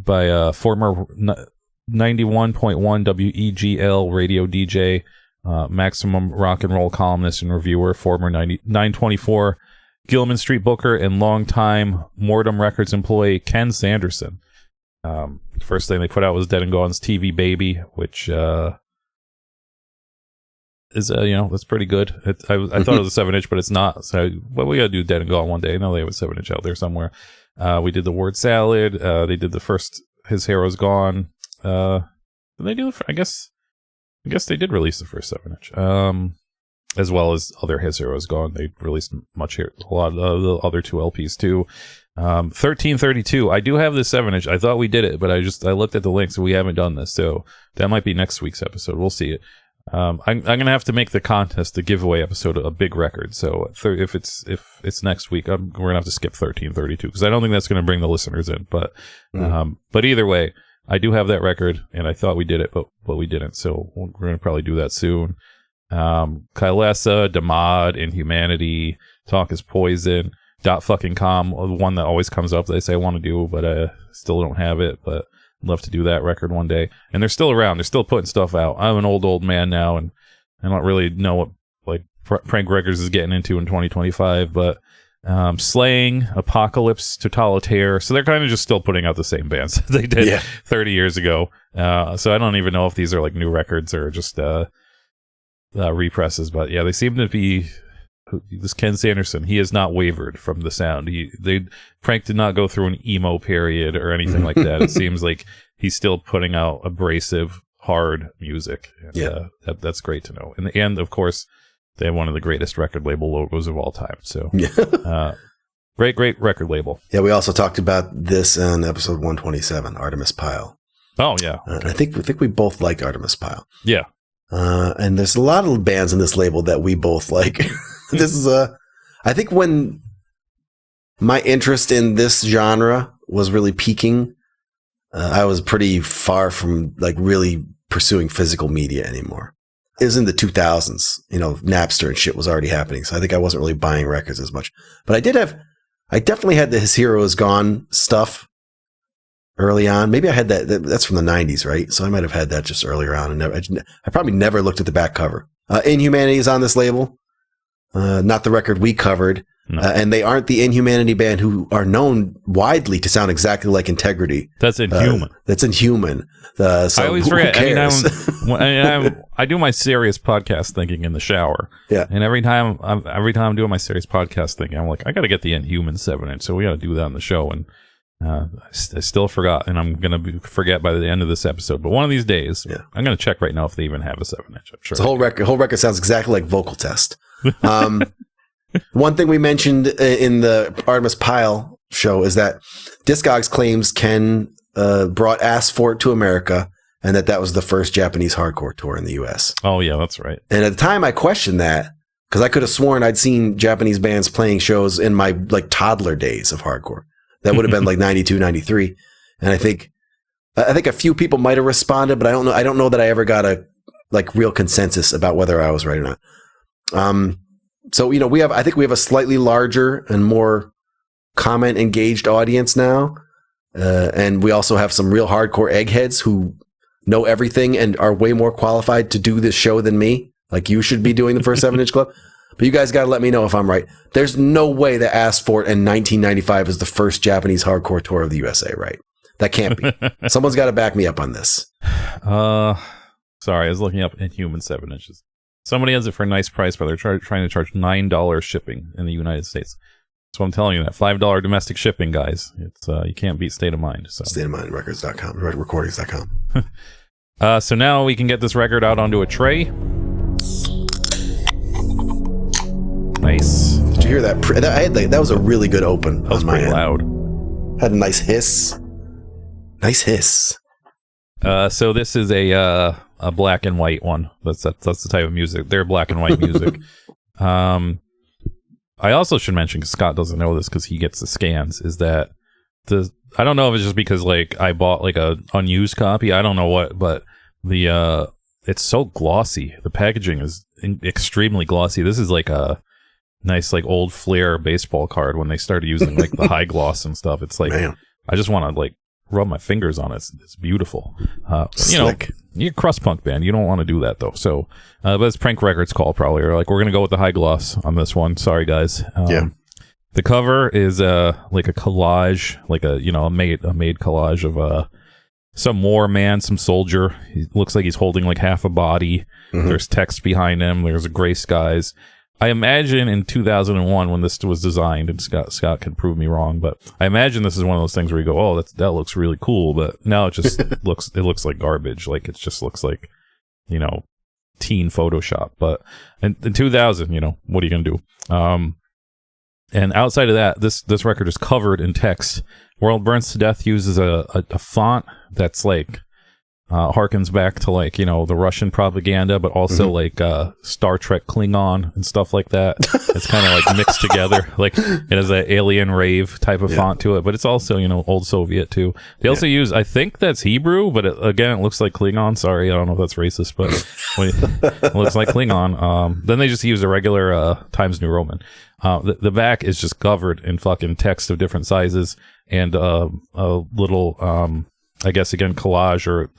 by former 91.1 WEGL radio DJ, Maximum Rock and Roll columnist and reviewer, former 924 Gilman Street booker, and longtime Mortem Records employee Ken Sanderson. First thing they put out was Dead and Gone's TV Baby, which is that's pretty good. I thought it was a 7-inch, but it's not. So we gotta do Dead and Gone one day. I know they have a 7-inch out there somewhere. We did the Word Salad. They did the first His Hero's Gone. Did they do I guess they did release the first 7-inch, as well as other His Hero's Gone. They released a lot of the other 2 LPs too. 1332. I do have the 7-inch. I thought we did it, but I looked at the links and we haven't done this, so that might be next week's episode. We'll see it. I'm gonna have to make the contest, the giveaway episode, a big record. So if it's next week, we're gonna have to skip 1332 because I don't think that's gonna bring the listeners in. But either way, I do have that record, and I thought we did it, but we didn't. So we're going to probably do that soon. Kylesa, Damad, Inhumanity, Talk is Poison, .com, one that always comes up that I say I want to do, but I still don't have it, but I'd love to do that record one day. And they're still around. They're still putting stuff out. I'm an old man now, and I don't really know what like Prank Records is getting into in 2025, but Slaying, Apocalypse, Totalitaire. So they're kind of just still putting out the same bands they did 30 years ago. So I don't even know if these are like new records or just represses. But yeah, they seem to be. This Ken Sanderson, he has not wavered from the sound. Prank did not go through an emo period or anything like that. It seems like he's still putting out abrasive, hard music. And, that's great to know. And of course, they have one of the greatest record label logos of all time. So, great record label. Yeah, we also talked about this in episode 127, Artemis Pyle. Oh, yeah. Okay. I think we both like Artemis Pyle. Yeah. And there's a lot of bands in this label that we both like. This is I think when my interest in this genre was really peaking, I was pretty far from like really pursuing physical media anymore. It was in the 2000s, Napster and shit was already happening. So I think I wasn't really buying records as much, but I definitely had the His Hero Is Gone stuff early on. Maybe I had that's from the 90s, right? So I might have had that just earlier on. And I probably never looked at the back cover. Inhumanity is on this label. Not the record we covered. No. And they aren't the Inhumanity band who are known widely to sound exactly like Integrity. That's Inhuman. That's Inhuman. So I always forget. I do my serious podcast thinking in the shower. Yeah. And every time I'm doing my serious podcast thinking, I'm like, I got to get the Inhuman 7-inch. So we got to do that on the show. And I still forgot. And I'm going to forget by the end of this episode. But one of these days, I'm going to check right now if they even have a 7-inch. I'm sure. The whole record sounds exactly like Vocal Test. One thing we mentioned in the Artemis Pyle show is that Discogs claims Ken brought Ass for It to America, and that was the first Japanese hardcore tour in the U.S. Oh, yeah, that's right. And at the time, I questioned that because I could have sworn I'd seen Japanese bands playing shows in my like toddler days of hardcore. That would have been like 92, 93. And I think a few people might have responded, but I don't know that I ever got a like real consensus about whether I was right or not. So, I think we have a slightly larger and more comment engaged audience now. And we also have some real hardcore eggheads who know everything and are way more qualified to do this show than me. Like you should be doing the first 7-inch club. But you guys got to let me know if I'm right. There's no way that Ask For It in 1995 is the first Japanese hardcore tour of the USA, right? That can't be. Someone's got to back me up on this. Sorry, I was looking up Inhuman 7-inches. Somebody has it for a nice price, but they're trying to charge $9 shipping in the United States. So I'm telling you that $5 domestic shipping, guys. It's you can't beat State of Mind. So StateofMindRecords.com, recordings.com. So now we can get this record out onto a tray. Nice. Did you hear that? That was a really good open. That was pretty loud. Had a nice hiss. Nice hiss. So this is a black and white one. That's the type of music. They're black and white music. I also should mention, because Scott doesn't know this because he gets the scans, is that I don't know if it's just because like I bought like a unused copy. I don't know what, but it's so glossy. The packaging is extremely glossy. This is like a nice like old Flair baseball card when they started using like the high gloss and stuff. It's like, man, I just want to like rub my fingers on it. It's beautiful. You're a crust punk band. You don't want to do that though. So, but it's Prank Records call probably, or like, we're going to go with the high gloss on this one. Sorry guys. The cover is like a collage, like a made collage of some war man, some soldier. He looks like he's holding like half a body. Mm-hmm. There's text behind him. There's gray skies. I imagine in 2001 when this was designed, and Scott can prove me wrong, but I imagine this is one of those things where you go, oh, that looks really cool, but now it just looks like garbage. Like it just looks like, teen Photoshop. But in 2000, what are you gonna do? And outside of that, this record is covered in text. World Burns to Death uses a font that's like harkens back to like the Russian propaganda, but also like Star Trek Klingon and stuff like that. It's kind of like mixed together. Like it has that alien rave type of font to it, but it's also old Soviet too. They also use, I think that's Hebrew, but it looks like Klingon. Sorry, I don't know if that's racist, but it looks like Klingon. Then they just use a regular Times New Roman. The back is just covered in fucking text of different sizes and a little I guess again collage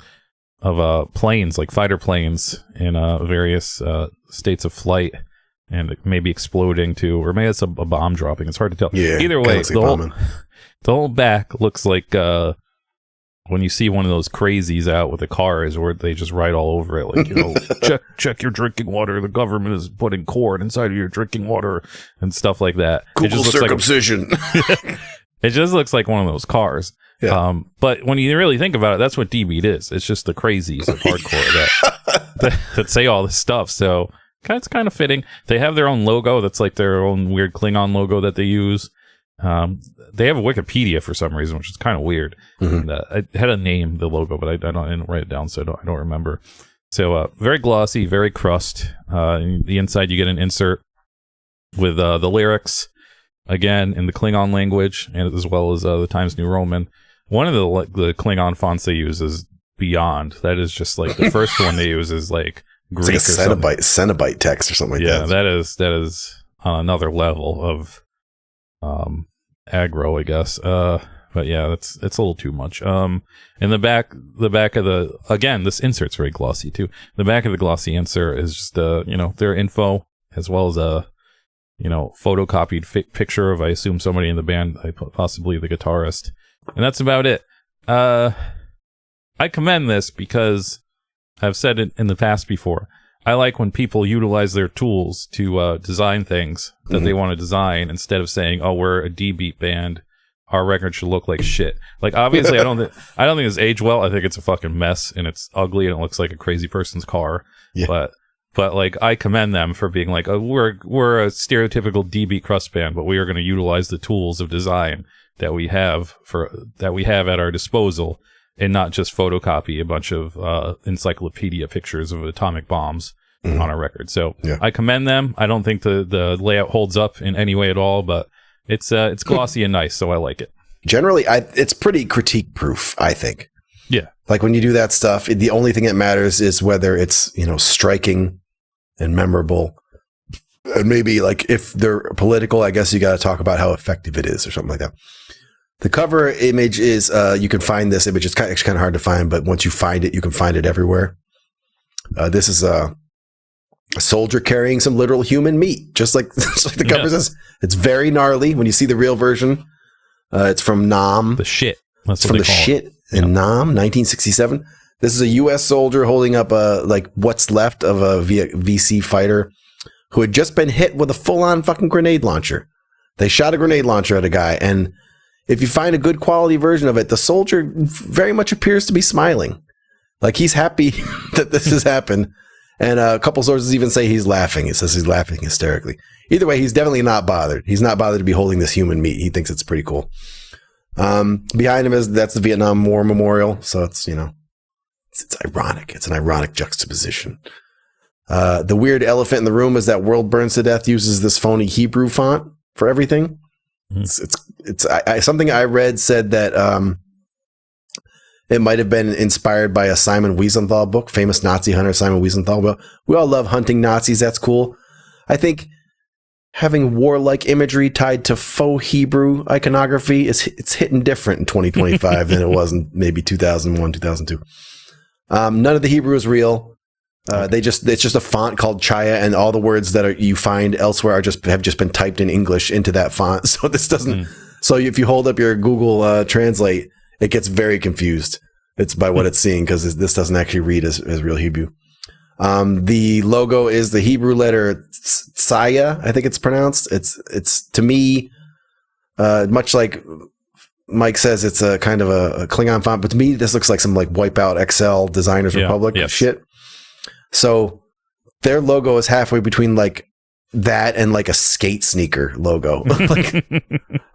of planes, like fighter planes in various states of flight and maybe exploding too, or maybe it's a bomb dropping. It's hard to tell. Yeah, either way, the whole back looks like when you see one of those crazies out with the cars where they just write all over it, like, check your drinking water. The government is putting corn inside of your drinking water and stuff like that. Google circumcision. It just looks like one of those cars. Yeah. But when you really think about it, that's what D-Beat is. It's just the crazies of hardcore that say all this stuff. So it's kind of fitting. They have their own logo that's like their own weird Klingon logo that they use. They have a Wikipedia for some reason, which is kind of weird. Mm-hmm. And, it had a name, the logo, but I didn't write it down, so I don't remember. So very glossy, very crust. The inside, you get an insert with the lyrics, again, in the Klingon language, and as well as the Times New Roman. One of the Klingon fonts they use is Beyond. That is just like the first one they use is like Greek, it's like a Cenobite text or something like that. Yeah, that is on another level of aggro, I guess. But yeah, it's a little too much. In the back of again, this insert's very glossy too. The back of the glossy insert is just their info as well as a photocopied picture of, I assume, somebody in the band, possibly the guitarist. And that's about it. I commend this because I've said it in the past before. I like when people utilize their tools to design things that they want to design instead of saying, "Oh, we're a D-Beat band. Our record should look like shit." Like, obviously, I don't think it's aged well. I think it's a fucking mess and it's ugly and it looks like a crazy person's car. Yeah. But like, I commend them for being like, we're a stereotypical D-Beat crust band, but we are going to utilize the tools of design that we have at our disposal, and not just photocopy a bunch of encyclopedia pictures of atomic bombs on our record. So I commend them. I don't think the layout holds up in any way at all, but it's glossy and nice, so I like it. Generally, it's pretty critique proof, I think. Yeah, like when you do that stuff, the only thing that matters is whether it's striking and memorable. And maybe like if they're political, I guess you got to talk about how effective it is or something like that. The cover image is, you can find this image. It's kind of hard to find, but once you find it, you can find it everywhere. This is a soldier carrying some literal human meat, just like the cover says. It's very gnarly. When you see the real version, it's from Nam. The shit. It's from the shit in Nam, 1967. This is a U.S. soldier holding up what's left of a VC fighter who had just been hit with a full-on fucking grenade launcher. They shot a grenade launcher at a guy, and if you find a good quality version of it, the soldier very much appears to be smiling. Like he's happy that this has happened. And a couple sources even say he's laughing. It says he's laughing hysterically. Either way, he's definitely not bothered. He's not bothered to be holding this human meat. He thinks it's pretty cool. Behind him that's the Vietnam War Memorial. So it's, it's ironic. It's an ironic juxtaposition. The weird elephant in the room is that World Burns to Death uses this phony Hebrew font for everything. Something I read said that it might have been inspired by a Simon Wiesenthal book, famous Nazi hunter Simon Wiesenthal. We all love hunting Nazis. That's cool. I think having warlike imagery tied to faux Hebrew iconography it's hitting different in 2025 than it was in maybe 2001, 2002. None of the Hebrew is real. It's just a font called Chaya, and all the words that you find elsewhere have just been typed in English into that font. So this doesn't. So if you hold up your Google Translate, it gets very confused. It's by what it's seeing, because this doesn't actually read as real Hebrew. The logo is the Hebrew letter Tsaya, I think it's pronounced. It's to me, much like Mike says, it's a kind of a Klingon font, but to me, this looks like some like Wipeout Excel Designers Republic shit. So their logo is halfway between like that and like a skate sneaker logo,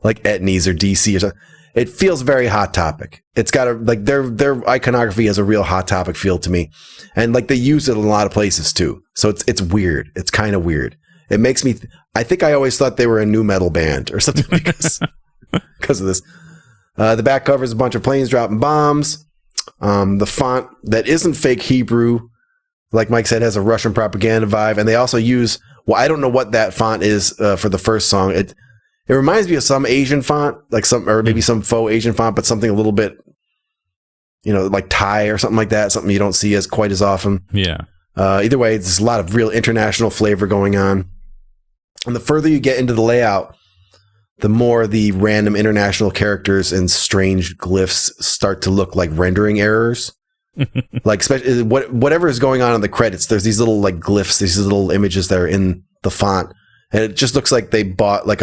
like Etnies or DC or something. It feels very Hot Topic. It's got their iconography has a real Hot Topic feel to me, and like they use it in a lot of places too. So it's weird. It's kind of weird. It makes me. I think I always thought they were a new metal band or something because of this. The back cover is a bunch of planes dropping bombs. The font that isn't fake Hebrew, like Mike said, has a Russian propaganda vibe, and they also use. Well, I don't know what that font is for the first song. It reminds me of some Asian font, or maybe some faux Asian font, but something a little bit, like Thai or something like that. Something you don't see quite as often. Yeah. Either way, there's a lot of real international flavor going on. And the further you get into the layout, the more the random international characters and strange glyphs start to look like rendering errors. Like especially whatever is going on in the credits, there's these little like glyphs, these little images that are in the font, and it just looks like they bought like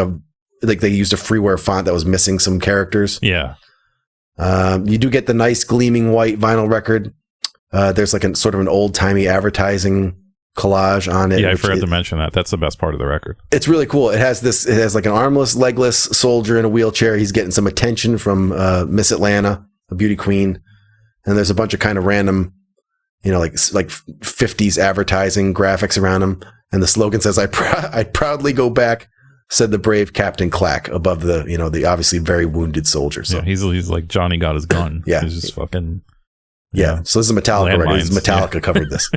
they used a freeware font that was missing some characters. Yeah. You do get the nice gleaming white vinyl record. There's like a sort of an old timey advertising collage on it. Yeah, I forgot to mention that. That's the best part of the record. It's really cool. It has like an armless, legless soldier in a wheelchair. He's getting some attention from Miss Atlanta, a beauty queen. And there's a bunch of kind of random, like 50s advertising graphics around him. And the slogan says, I proudly go back, said the brave Captain Clack, above the, the obviously very wounded soldier. So yeah, he's like Johnny got his gun. Yeah. He's just fucking. Yeah. So this is Metallica, right? This is Metallica covered this.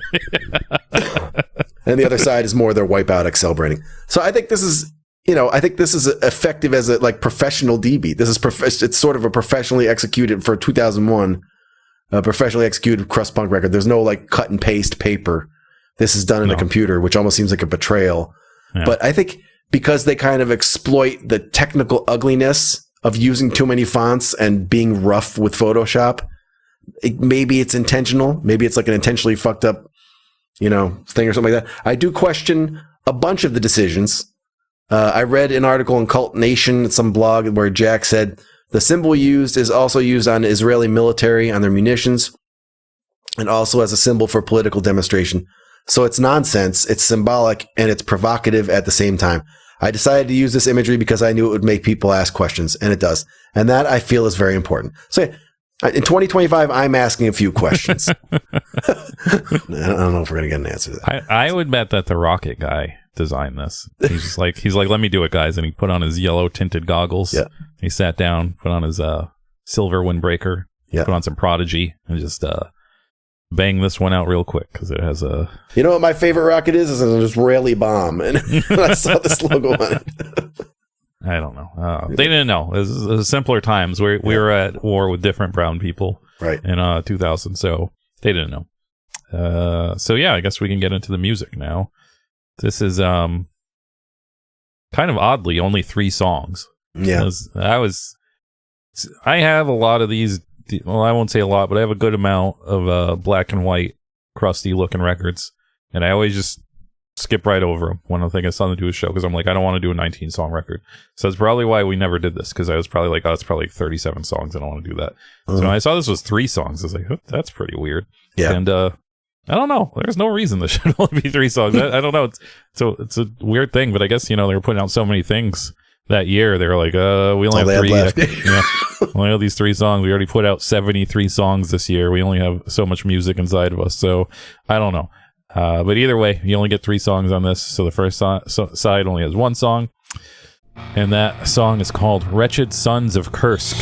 And the other side is more their Wipeout Excel branding. So I think this is, effective as a like professional DB. This is it's sort of a professionally executed for 2001. A professionally executed crust punk record. There's no like cut and paste paper. This is done in a computer, which almost seems like a betrayal. Yeah. But I think because they kind of exploit the technical ugliness of using too many fonts and being rough with Photoshop, maybe it's intentional. Maybe it's like an intentionally fucked up, thing or something like that. I do question a bunch of the decisions. I read an article in Cult Nation, some blog, where Jack said, the symbol used is also used on Israeli military, on their munitions, and also as a symbol for political demonstration. So it's nonsense, it's symbolic, and it's provocative at the same time. I decided to use this imagery because I knew it would make people ask questions, and it does. And that I feel is very important. So in 2025, I'm asking a few questions. I don't know if we're going to get an answer to that. I would bet that the Rocket guy designed this. He's like, let me do it, guys. And he put on his yellow tinted goggles. Yeah. He sat down, put on his silver windbreaker, put on some Prodigy, and just bang this one out real quick because it has a. You know what my favorite rocket is? Is an Israeli bomb, and I saw this logo on it. I don't know. They didn't know. It was simpler times. We were at war with different brown people, right? In 2000, so they didn't know. So yeah, I guess we can get into the music now. This is kind of oddly only 3 songs. Yeah, I have a lot of these. Well, I won't say a lot, but I have a good amount of black and white, crusty looking records, and I always just skip right over them when I think it's something to do with show, because I'm like, I don't want to do a 19 song record. So that's probably why we never did this, because I was probably like, oh, it's probably like 37 songs. I don't want to do that. So when I saw this was 3 songs, I was like, oh, that's pretty weird. Yeah. And I don't know. There's no reason this should only be 3 songs. I don't know. It's a weird thing, but I guess, you know, they were putting out so many things that year. They were like, we only have 3 left. Yeah. We only have these 3 songs. We already put out 73 songs this year. We only have so much music inside of us. So I don't know. But either way, you only get 3 songs on this. So the first side only has 1 song. And that song is called Wretched Sons of Kursk.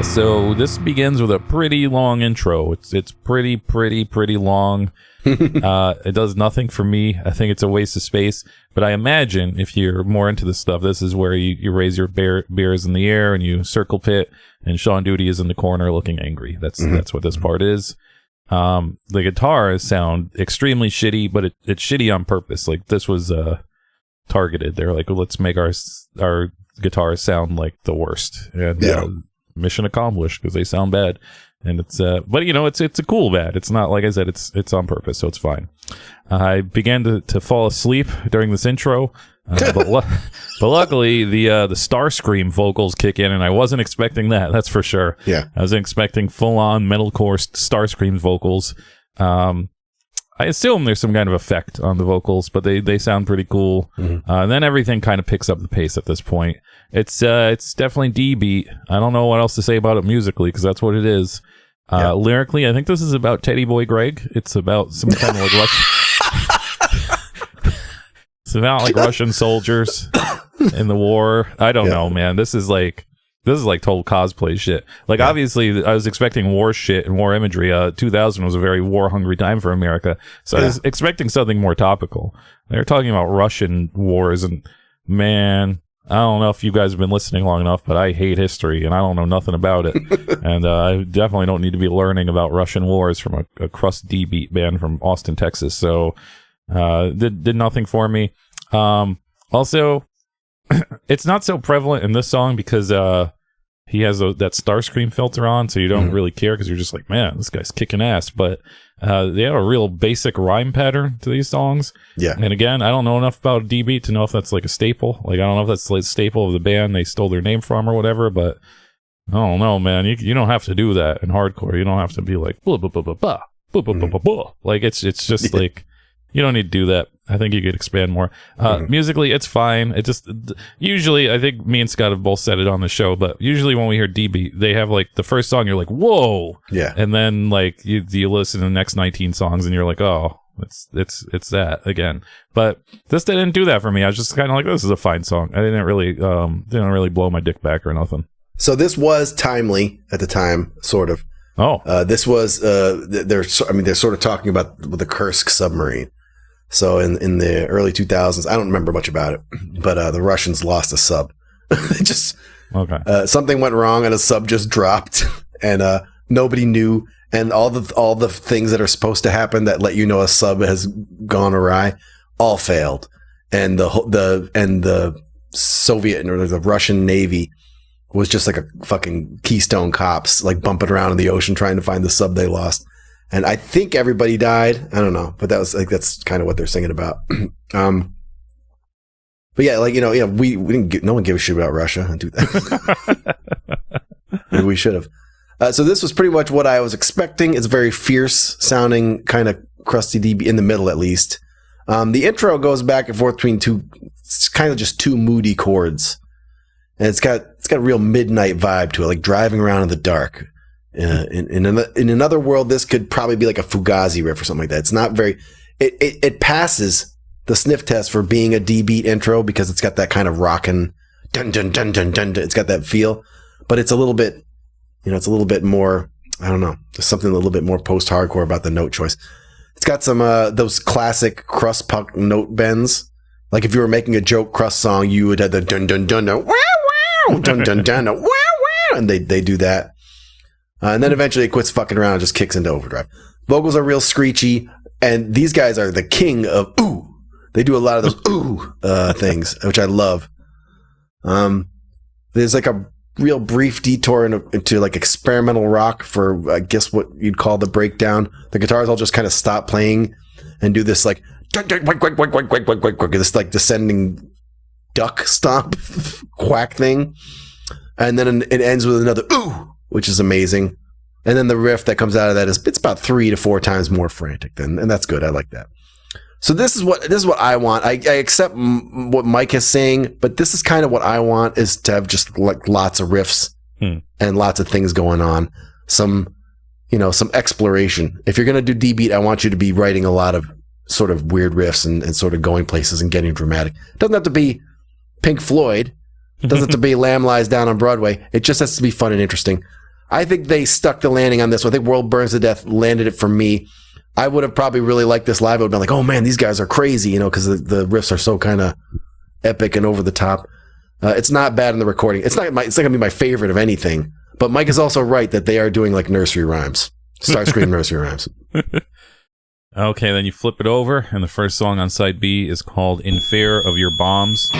So this begins with a pretty long intro. It's pretty long. It does nothing for me. I think it's a waste of space. But I imagine if you're more into this stuff, this is where you raise your beers in the air and you circle pit, and Sean Duty is in the corner looking angry. That's what this part is. The guitars sound extremely shitty, but it's shitty on purpose. Like, this was targeted. They're like, well, let's make our guitars sound like the worst. And mission accomplished, because they sound bad. And it's but you know, it's a cool bad. It's not, like I said, it's on purpose, so it's fine. I began to fall asleep during this intro, but luckily the Starscream vocals kick in, and I wasn't expecting that. That's for sure. Yeah, I wasn't expecting full on metalcore Starscream vocals. I assume there's some kind of effect on the vocals, but they sound pretty cool. And then everything kind of picks up the pace at this point. It's definitely D-beat. I don't know what else to say about it musically, because that's what it is. Lyrically, I think this is about Teddy Boy Greg. It's about some kind of like it's about like Russian soldiers in the war. I don't know, man. This is like, This is like total cosplay shit. Like, obviously, I was expecting war shit and war imagery. 2000 was a very war-hungry time for America, so I was expecting something more topical. They're talking about Russian wars, and man, I don't know if you guys have been listening long enough, but I hate history, and I don't know nothing about it. And I definitely don't need to be learning about Russian wars from a crust D-beat band from Austin, Texas. So, did nothing for me. Also, it's not so prevalent in this song because he has that Starscream filter on, so you don't really care because you're just like, man, this guy's kicking ass. But they have a real basic rhyme pattern to these songs. Yeah. And again, I don't know enough about D-beat to know if that's like a staple. Like, I don't know if that's like a staple of the band they stole their name from or whatever, but I don't know, man. You don't have to do that in hardcore. You don't have to be like, blah, blah, blah, blah, blah, blah, blah, blah, blah, blah. Like, it's just like, you don't need to do that. I think you could expand more. Musically, it's fine. It just, usually, I think me and Scott have both said it on the show, but usually when we hear D-beat, they have like the first song, you're like, whoa. Yeah. And then like you listen to the next 19 songs and you're like, oh, it's that again. But this didn't do that for me. I was just kind of like, this is a fine song. I didn't really blow my dick back or nothing. So this was timely at the time, sort of. Oh. This was, they're sort of talking about the Kursk submarine. So in the early 2000s, I don't remember much about it, but the Russians lost a sub. Something went wrong and a sub just dropped, and nobody knew. And all the things that are supposed to happen that let you know a sub has gone awry, all failed. And the Soviet or the Russian Navy was just like a fucking Keystone Cops, like bumping around in the ocean trying to find the sub they lost. And I think everybody died. I don't know, but that's kind of what they're singing about. But yeah, like, we didn't no one gave a shit about Russia and do that. Maybe we should have. So this was pretty much what I was expecting. It's very fierce sounding, kind of crusty DB in the middle, at least. The intro goes back and forth between it's kind of just two moody chords, and it's got a real midnight vibe to it, like driving around in the dark. In another world, this could probably be like a Fugazi riff or something like that. It's not very. It passes the sniff test for being a D-beat intro because it's got that kind of rockin' dun dun dun dun dun. It's got that feel, but it's a little bit, it's a little bit more. I don't know. There's something a little bit more post-hardcore about the note choice. It's got some those classic crust punk note bends. Like if you were making a joke crust song, you would have the dun dun dun dun wow wow dun dun dun wow wow, and they do that. And then eventually it quits fucking around and just kicks into overdrive. Vocals are real screechy, and these guys are the king of ooh. They do a lot of those ooh things, which I love. There's like a real brief detour into like experimental rock for, I guess, what you'd call the breakdown. The guitars all just kind of stop playing and do this like this like descending duck stomp quack thing, and then it ends with another ooh, which is amazing. And then the riff that comes out of that it's about 3 to 4 times more frantic and that's good. I like that. So this is what I want. I accept what Mike is saying, but this is kind of what I want, is to have just like lots of riffs and lots of things going on. Some exploration. If you're going to do D-beat, I want you to be writing a lot of sort of weird riffs and sort of going places and getting dramatic. It doesn't have to be Pink Floyd. It doesn't have to be Lamb Lies Down on Broadway. It just has to be fun and interesting. I think they stuck the landing on this one. I think World Burns to Death landed it for me. I would have probably really liked this live. I would have been like, oh man, these guys are crazy, because the riffs are so kind of epic and over the top. It's not bad in the recording. It's not going to be my favorite of anything. But Mike is also right that they are doing like nursery rhymes. Starscream nursery rhymes. Okay, then you flip it over, and the first song on side B is called In Fear of Your Bombs.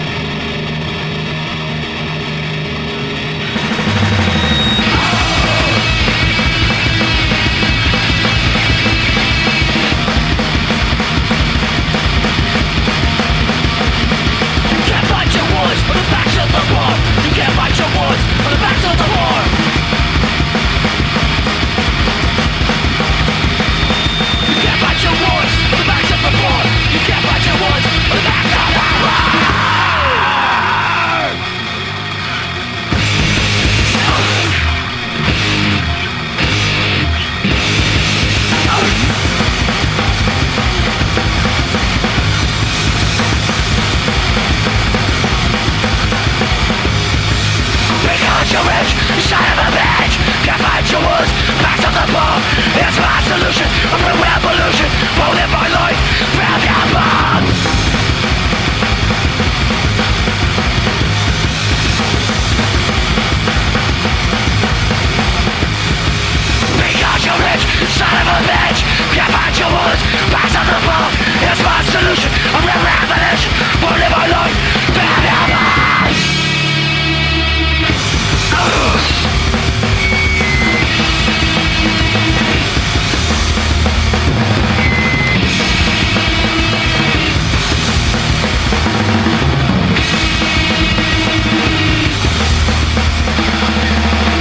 Son of a bitch, can't fight your wounds. Back to the bomb, it's my solution. I'm a revolution, won't live my life from your bomb. Because you're rich, son of a bitch, can't fight your wounds. Back to the bomb, it's my solution. I'm a revolution, won't live my life from your bomb.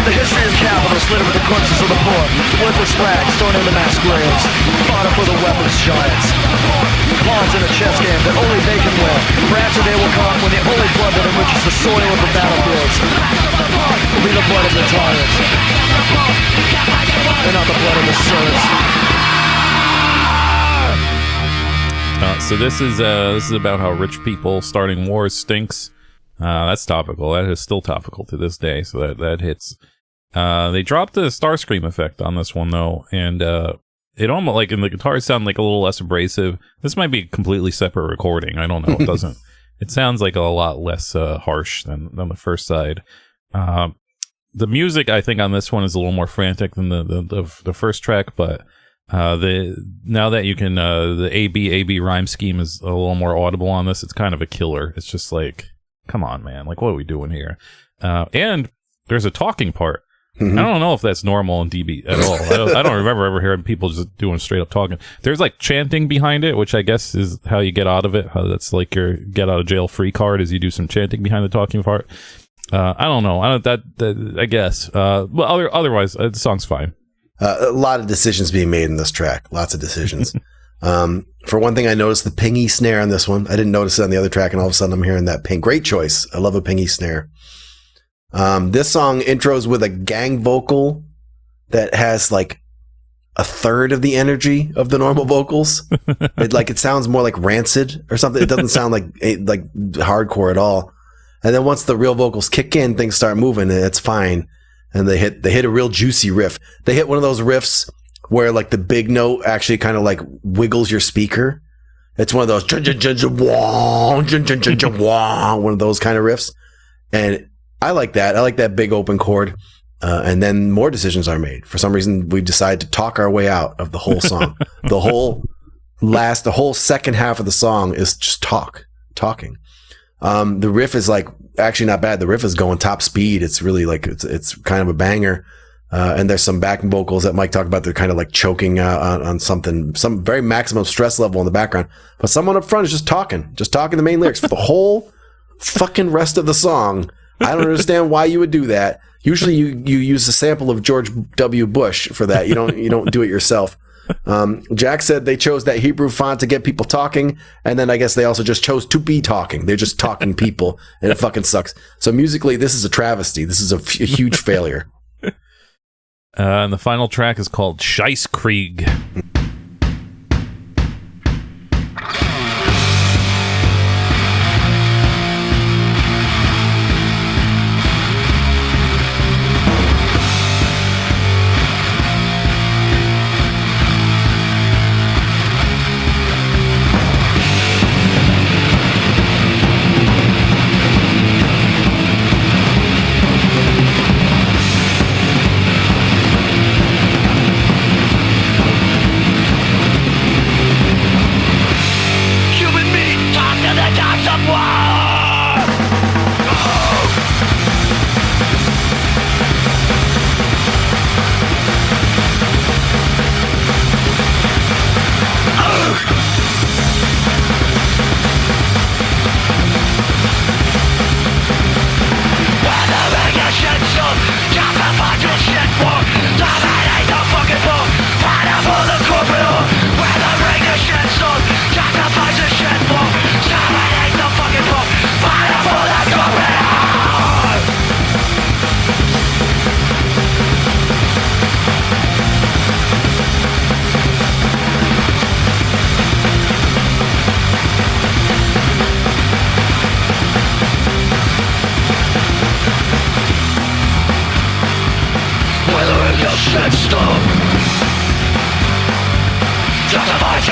The history of capital is littered with the corpses of the poor, worthless rags thrown into mass graves, fodder for the weapons giants. Pawns in a chess game that only they can win. Perhaps a day will come when the only blood that enriches the soil of the battlefields will be the blood of the tyrants, and not the blood of the servants. So this is about how rich people starting wars stinks. That's topical. That is still topical to this day. So that hits. They dropped the Starscream effect on this one though, and it almost like, and the guitars sound like a little less abrasive. This might be a completely separate recording. I don't know. It doesn't. It sounds like a lot less harsh than the first side. The music I think on this one is a little more frantic than the first track, but now that you can the AB rhyme scheme is a little more audible on this. It's kind of a killer. It's just like, come on, man, like what are we doing here? And there's a talking part. I don't know if that's normal in DB at all. I don't remember ever hearing people just doing straight up talking. There's like chanting behind it, which I guess is how you get out of it. How that's like your get out of jail free card, is you do some chanting behind the talking part. I don't know. I guess. Well, otherwise, the song's fine. A lot of decisions being made in this track. Lots of decisions. For one thing, I noticed the pingy snare on this one. I didn't notice it on the other track, and all of a sudden I'm hearing that ping. Great choice. I love a pingy snare. This song intros with a gang vocal that has like a third of the energy of the normal vocals. It sounds more like Rancid or something. It doesn't sound like hardcore at all. And then once the real vocals kick in, things start moving, and it's fine. And they hit a real juicy riff. They hit one of those riffs where like the big note actually kind of like wiggles your speaker. It's one of those one of those kind of riffs. And I like that. I like that big open chord. And then more decisions are made. For some reason, we decide to talk our way out of the whole song. the whole second half of the song is just talking. The riff is like actually not bad. The riff is going top speed. It's really like, it's kind of a banger. And there's some backing vocals that Mike talked about. They're kind of like choking on something, some very maximum stress level in the background. But someone up front is just talking the main lyrics for the whole fucking rest of the song. I don't understand why you would do that. Usually you use a sample of George W. Bush for that. You don't do it yourself. Jack said they chose that Hebrew font to get people talking, and then I guess they also just chose to be talking. They're just talking people, and it fucking sucks. So musically, this is a travesty. This is a huge failure. And the final track is called Scheisskrieg.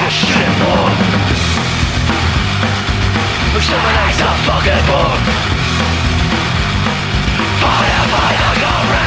your shit for? Exterminate the fucking book. Fire by the gorilla.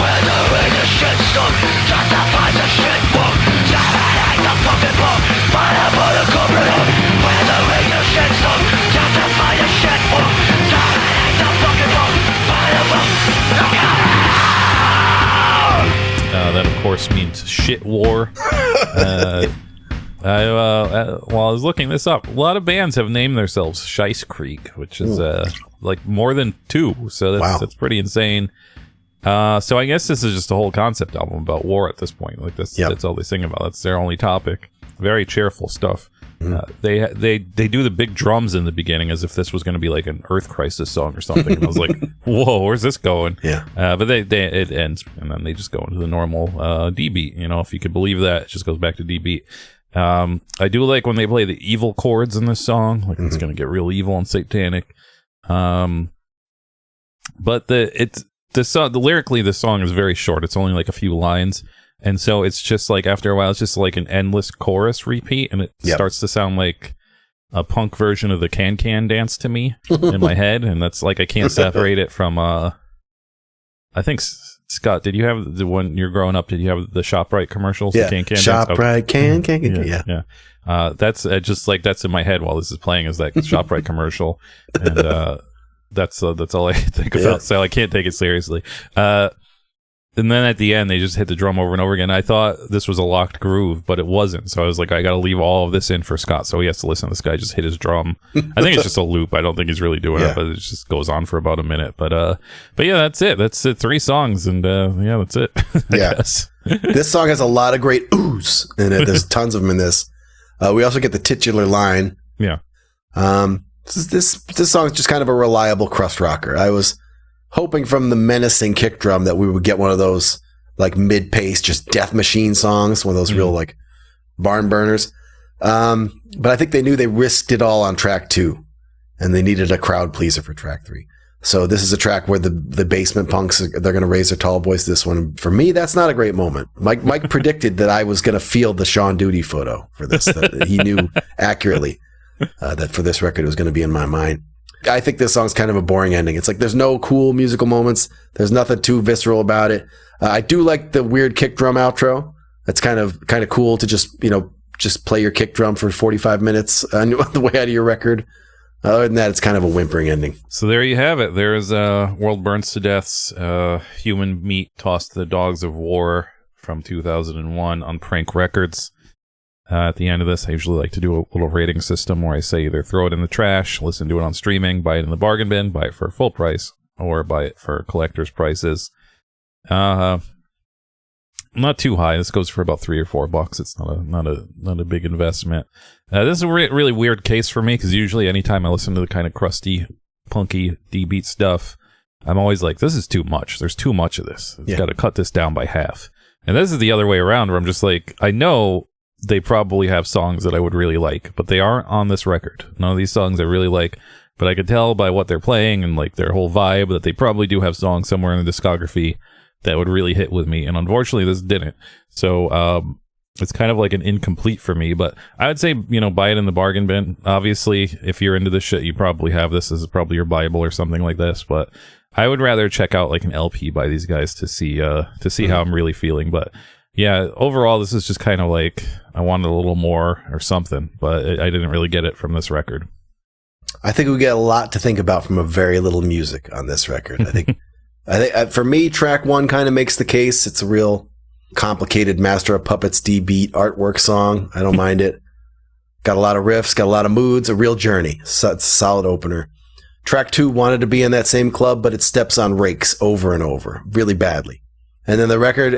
Weathering the shit stuff, justifies the shit book. Exterminate the fucking book. Fire by the gorilla. Weathering the shit stuff, justify the shit book. Exterminate the fucking book. Fire by the gorilla. That, of course, means shit war. While I was looking this up, a lot of bands have named themselves Shice Creek, which is like more than 2. So that's pretty insane. So I guess this is just a whole concept album about war at this point. Like that's all they sing about. That's their only topic. Very cheerful stuff. They do the big drums in the beginning as if this was going to be like an Earth Crisis song or something. And I was like, whoa, where's this going? Yeah. But it ends, and then they just go into the normal D beat. You know, if you could believe that, it just goes back to D beat. I do like when they play the evil chords in this song. Like it's going to get real evil and satanic. But lyrically, the song is very short. It's only like a few lines. And so it's just like, after a while, it's just like an endless chorus repeat. And it starts to sound like a punk version of the Can dance to me in my head. And that's like, I can't separate it from, I think, Scott, did you have when you're growing up, did you have the ShopRite commercials? Yeah. The Can ShopRite, dance? yeah. That's just like, that's in my head while this is playing, is that ShopRite commercial. And, that's all I think about. So I can't take it seriously. And then at the end, they just hit the drum over and over again. I thought this was a locked groove, but it wasn't. So I was like, I got to leave all of this in for Scott, so he has to listen to this guy just hit his drum. I think it's just a loop. I don't think he's really doing it, but it just goes on for about a minute. But yeah, that's it. That's it. 3 songs, and that's it. I guess. This song has a lot of great oohs in it. There's tons of them in this. We also get the titular line. Yeah. This song is just kind of a reliable crust rocker. I was hoping from the menacing kick drum that we would get one of those like mid-pace, just death machine songs, one of those real like barn burners. But I think they knew they risked it all on track 2, and they needed a crowd pleaser for track 3. So this is a track where the basement punks, they're going to raise their tall voice this one. For me, that's not a great moment. Mike predicted that I was going to feel the Sean Duty photo for this. That he knew accurately that for this record it was going to be in my mind. I think this song's kind of a boring ending. It's like there's no cool musical moments. There's nothing too visceral about it. I do like the weird kick drum outro. That's kind of cool to just play your kick drum for 45 minutes on the way out of your record. Other than that, it's kind of a whimpering ending. So there you have it. There's World Burns to Death's Human Meat Tossed to the Dogs of War from 2001 on Prank Records. At the end of this, I usually like to do a little rating system where I say either throw it in the trash, listen to it on streaming, buy it in the bargain bin, buy it for full price, or buy it for collector's prices. Not too high. This goes for about $3 or $4. It's not a big investment. This is a really weird case for me, because usually anytime I listen to the kind of crusty, punky D-beat stuff, I'm always like, this is too much. There's too much of this. I've got to cut this down by half. And this is the other way around, where I'm just like, I know they probably have songs that I would really like, but they aren't on this record. None of these songs I really like, but I could tell by what they're playing and like their whole vibe that they probably do have songs somewhere in the discography that would really hit with me. And unfortunately, this didn't. So it's kind of like an incomplete for me, but I would say, buy it in the bargain bin. Obviously, if you're into this shit, you probably have this. This is probably your Bible or something like this, but I would rather check out like an LP by these guys to see how I'm really feeling. But yeah, overall, this is just kind of like I wanted a little more or something, but I didn't really get it from this record. I think we get a lot to think about from a very little music on this record. I think for me, track 1 kind of makes the case. It's a real complicated Master of Puppets D-beat artwork song. I don't mind it. Got a lot of riffs, got a lot of moods, a real journey. So it's a solid opener. Track 2 wanted to be in that same club, but it steps on rakes over and over really badly. And then the record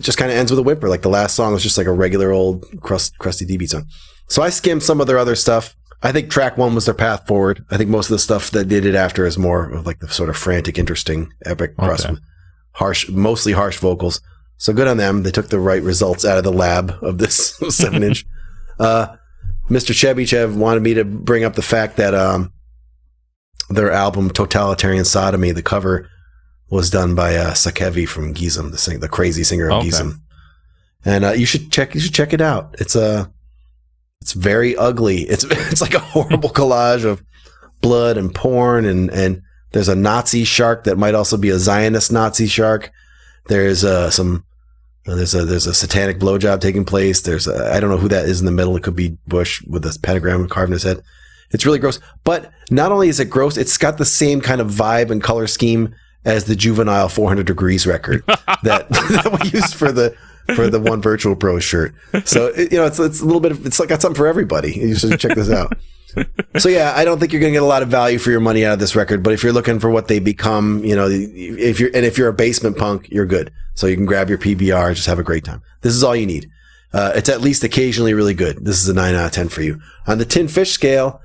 just kind of ends with a whimper. Like the last song was just like a regular old crusty D-beat song. So I skimmed some of their other stuff. I think track 1 was their path forward. I think most of the stuff that they did after is more of like the sort of frantic, interesting, epic crust with mostly harsh vocals. So good on them. They took the right results out of the lab of this 7-inch. Mr. Chebychev wanted me to bring up the fact that their album Totalitarian Sodomy, the cover was done by Sakevi from Gizem, the crazy singer of Gizem. And you should check it out. It's very ugly. It's like a horrible collage of blood and porn, and there's a Nazi shark that might also be a Zionist Nazi shark. There's a satanic blowjob taking place. I don't know who that is in the middle. It could be Bush with a pentagram carved in his head. It's really gross. But not only is it gross, it's got the same kind of vibe and color scheme as the Juvenile 400 Degrees record that we used for the One Virtual Pro shirt. So it's a little bit of, it's like got something for everybody. You should check this out. So yeah, I don't think you're going to get a lot of value for your money out of this record, but if you're looking for what they become, if you're a basement punk, you're good. So you can grab your PBR, just have a great time. This is all you need. It's at least occasionally really good. This is a 9 out of 10 for you. On the Tin Fish scale,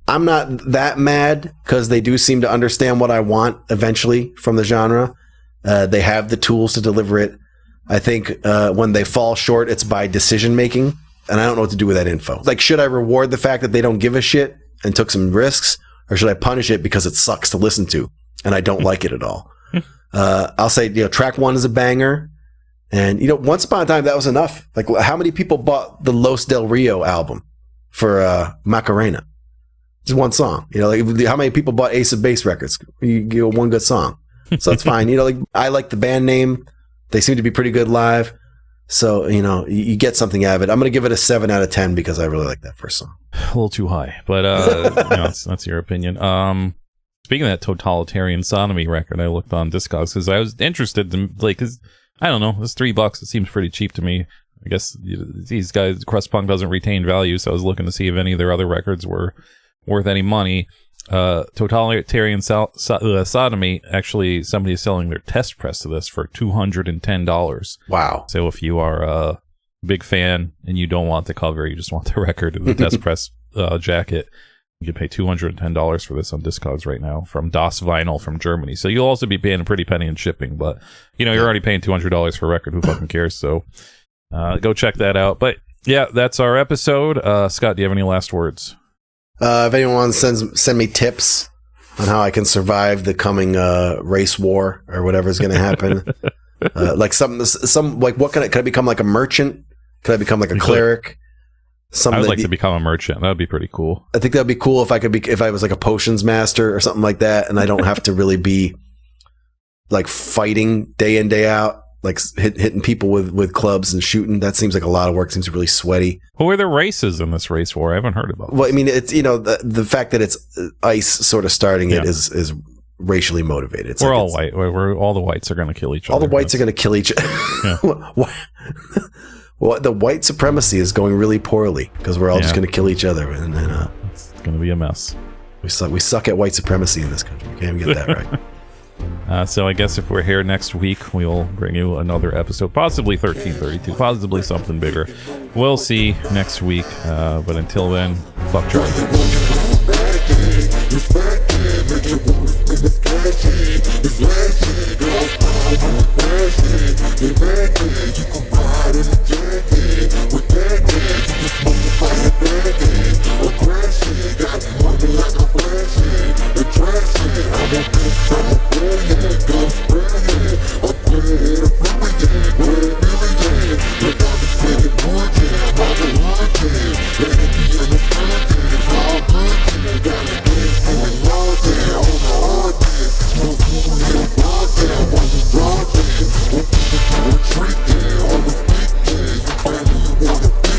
I'm not that mad because they do seem to understand what I want eventually from the genre. They have the tools to deliver it. I think when they fall short, it's by decision making. And I don't know what to do with that info. Like, should I reward the fact that they don't give a shit and took some risks? Or should I punish it because it sucks to listen to and I don't like it at all? I'll say, track 1 is a banger. And, once upon a time, that was enough. Like, how many people bought the Los Del Rio album for Macarena? Just one song. How many people bought Ace of Base records? You get one good song. So that's fine. I like the band name. They seem to be pretty good live. So, you get something out of it. I'm going to give it a 7 out of 10 because I really like that first song. A little too high, but that's your opinion. Speaking of that Totalitarian Sodomy record, I looked on Discogs because I was interested in, because I don't know, it's $3. It seems pretty cheap to me. I guess these guys, crust punk doesn't retain value, so I was looking to see if any of their other records were worth any money. Totalitarian Sodomy, actually, somebody is selling their test press to this for $210. Wow. So if you are a big fan and you don't want the cover, you just want the record and the test press jacket, you can pay $210 for this on Discogs right now from Das Vinyl from Germany. So you'll also be paying a pretty penny in shipping, but you're already paying $200 for a record. Who fucking cares? So go check that out. But yeah, that's our episode. Scott, do you have any last words? If anyone wants to send me tips on how I can survive the coming race war or whatever is going to happen, like what can I become, like a merchant? Could I become like a cleric? I would like to become a merchant. That would be pretty cool. I think that would be cool if I was like a potions master or something like that, and I don't have to really be like fighting day in, day out. Like hitting people with clubs and shooting. That seems like a lot of work. Seems really sweaty. Who are the races in this race war? I haven't heard about this. Well, I mean, it's, the fact that it's ICE sort of starting it is racially motivated. It's we're all white. All the whites are going to kill each other. All the whites are going to kill each other. Yeah. Well, the white supremacy is going really poorly because we're all just going to kill each other. And it's going to be a mess. We suck at white supremacy in this country. We can't even get that right. So I guess if we're here next week, we'll bring you another episode, possibly 1332, possibly something bigger. We'll see next week. But until then, fuck Charlie. Treat them on the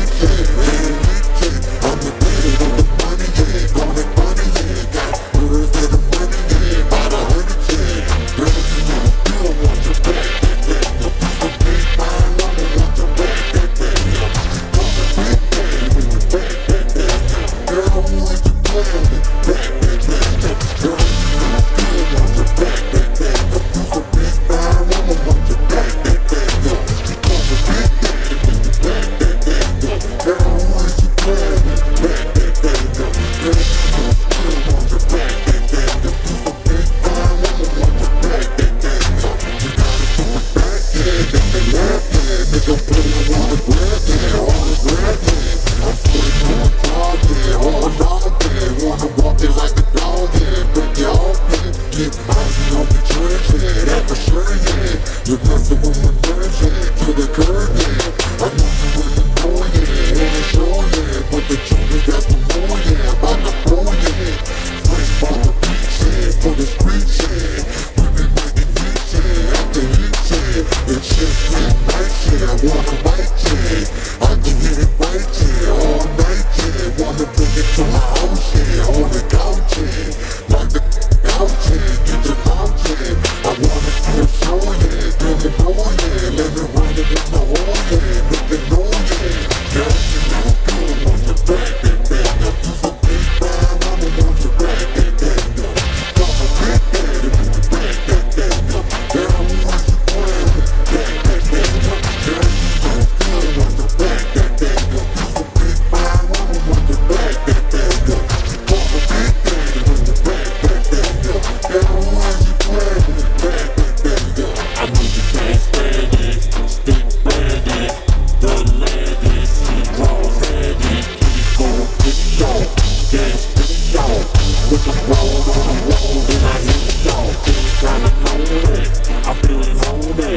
gas pretty on. With the roll on the wall, then I hit it down. Things kinda lonely, I feel it homey.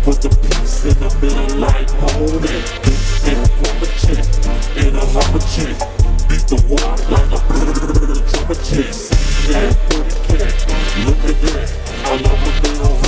Put the piece in the middle like homey. Big plumber chick, in a hummer chick. Beat the wall like a drummer chick. See that pretty cat, look at that, I love a little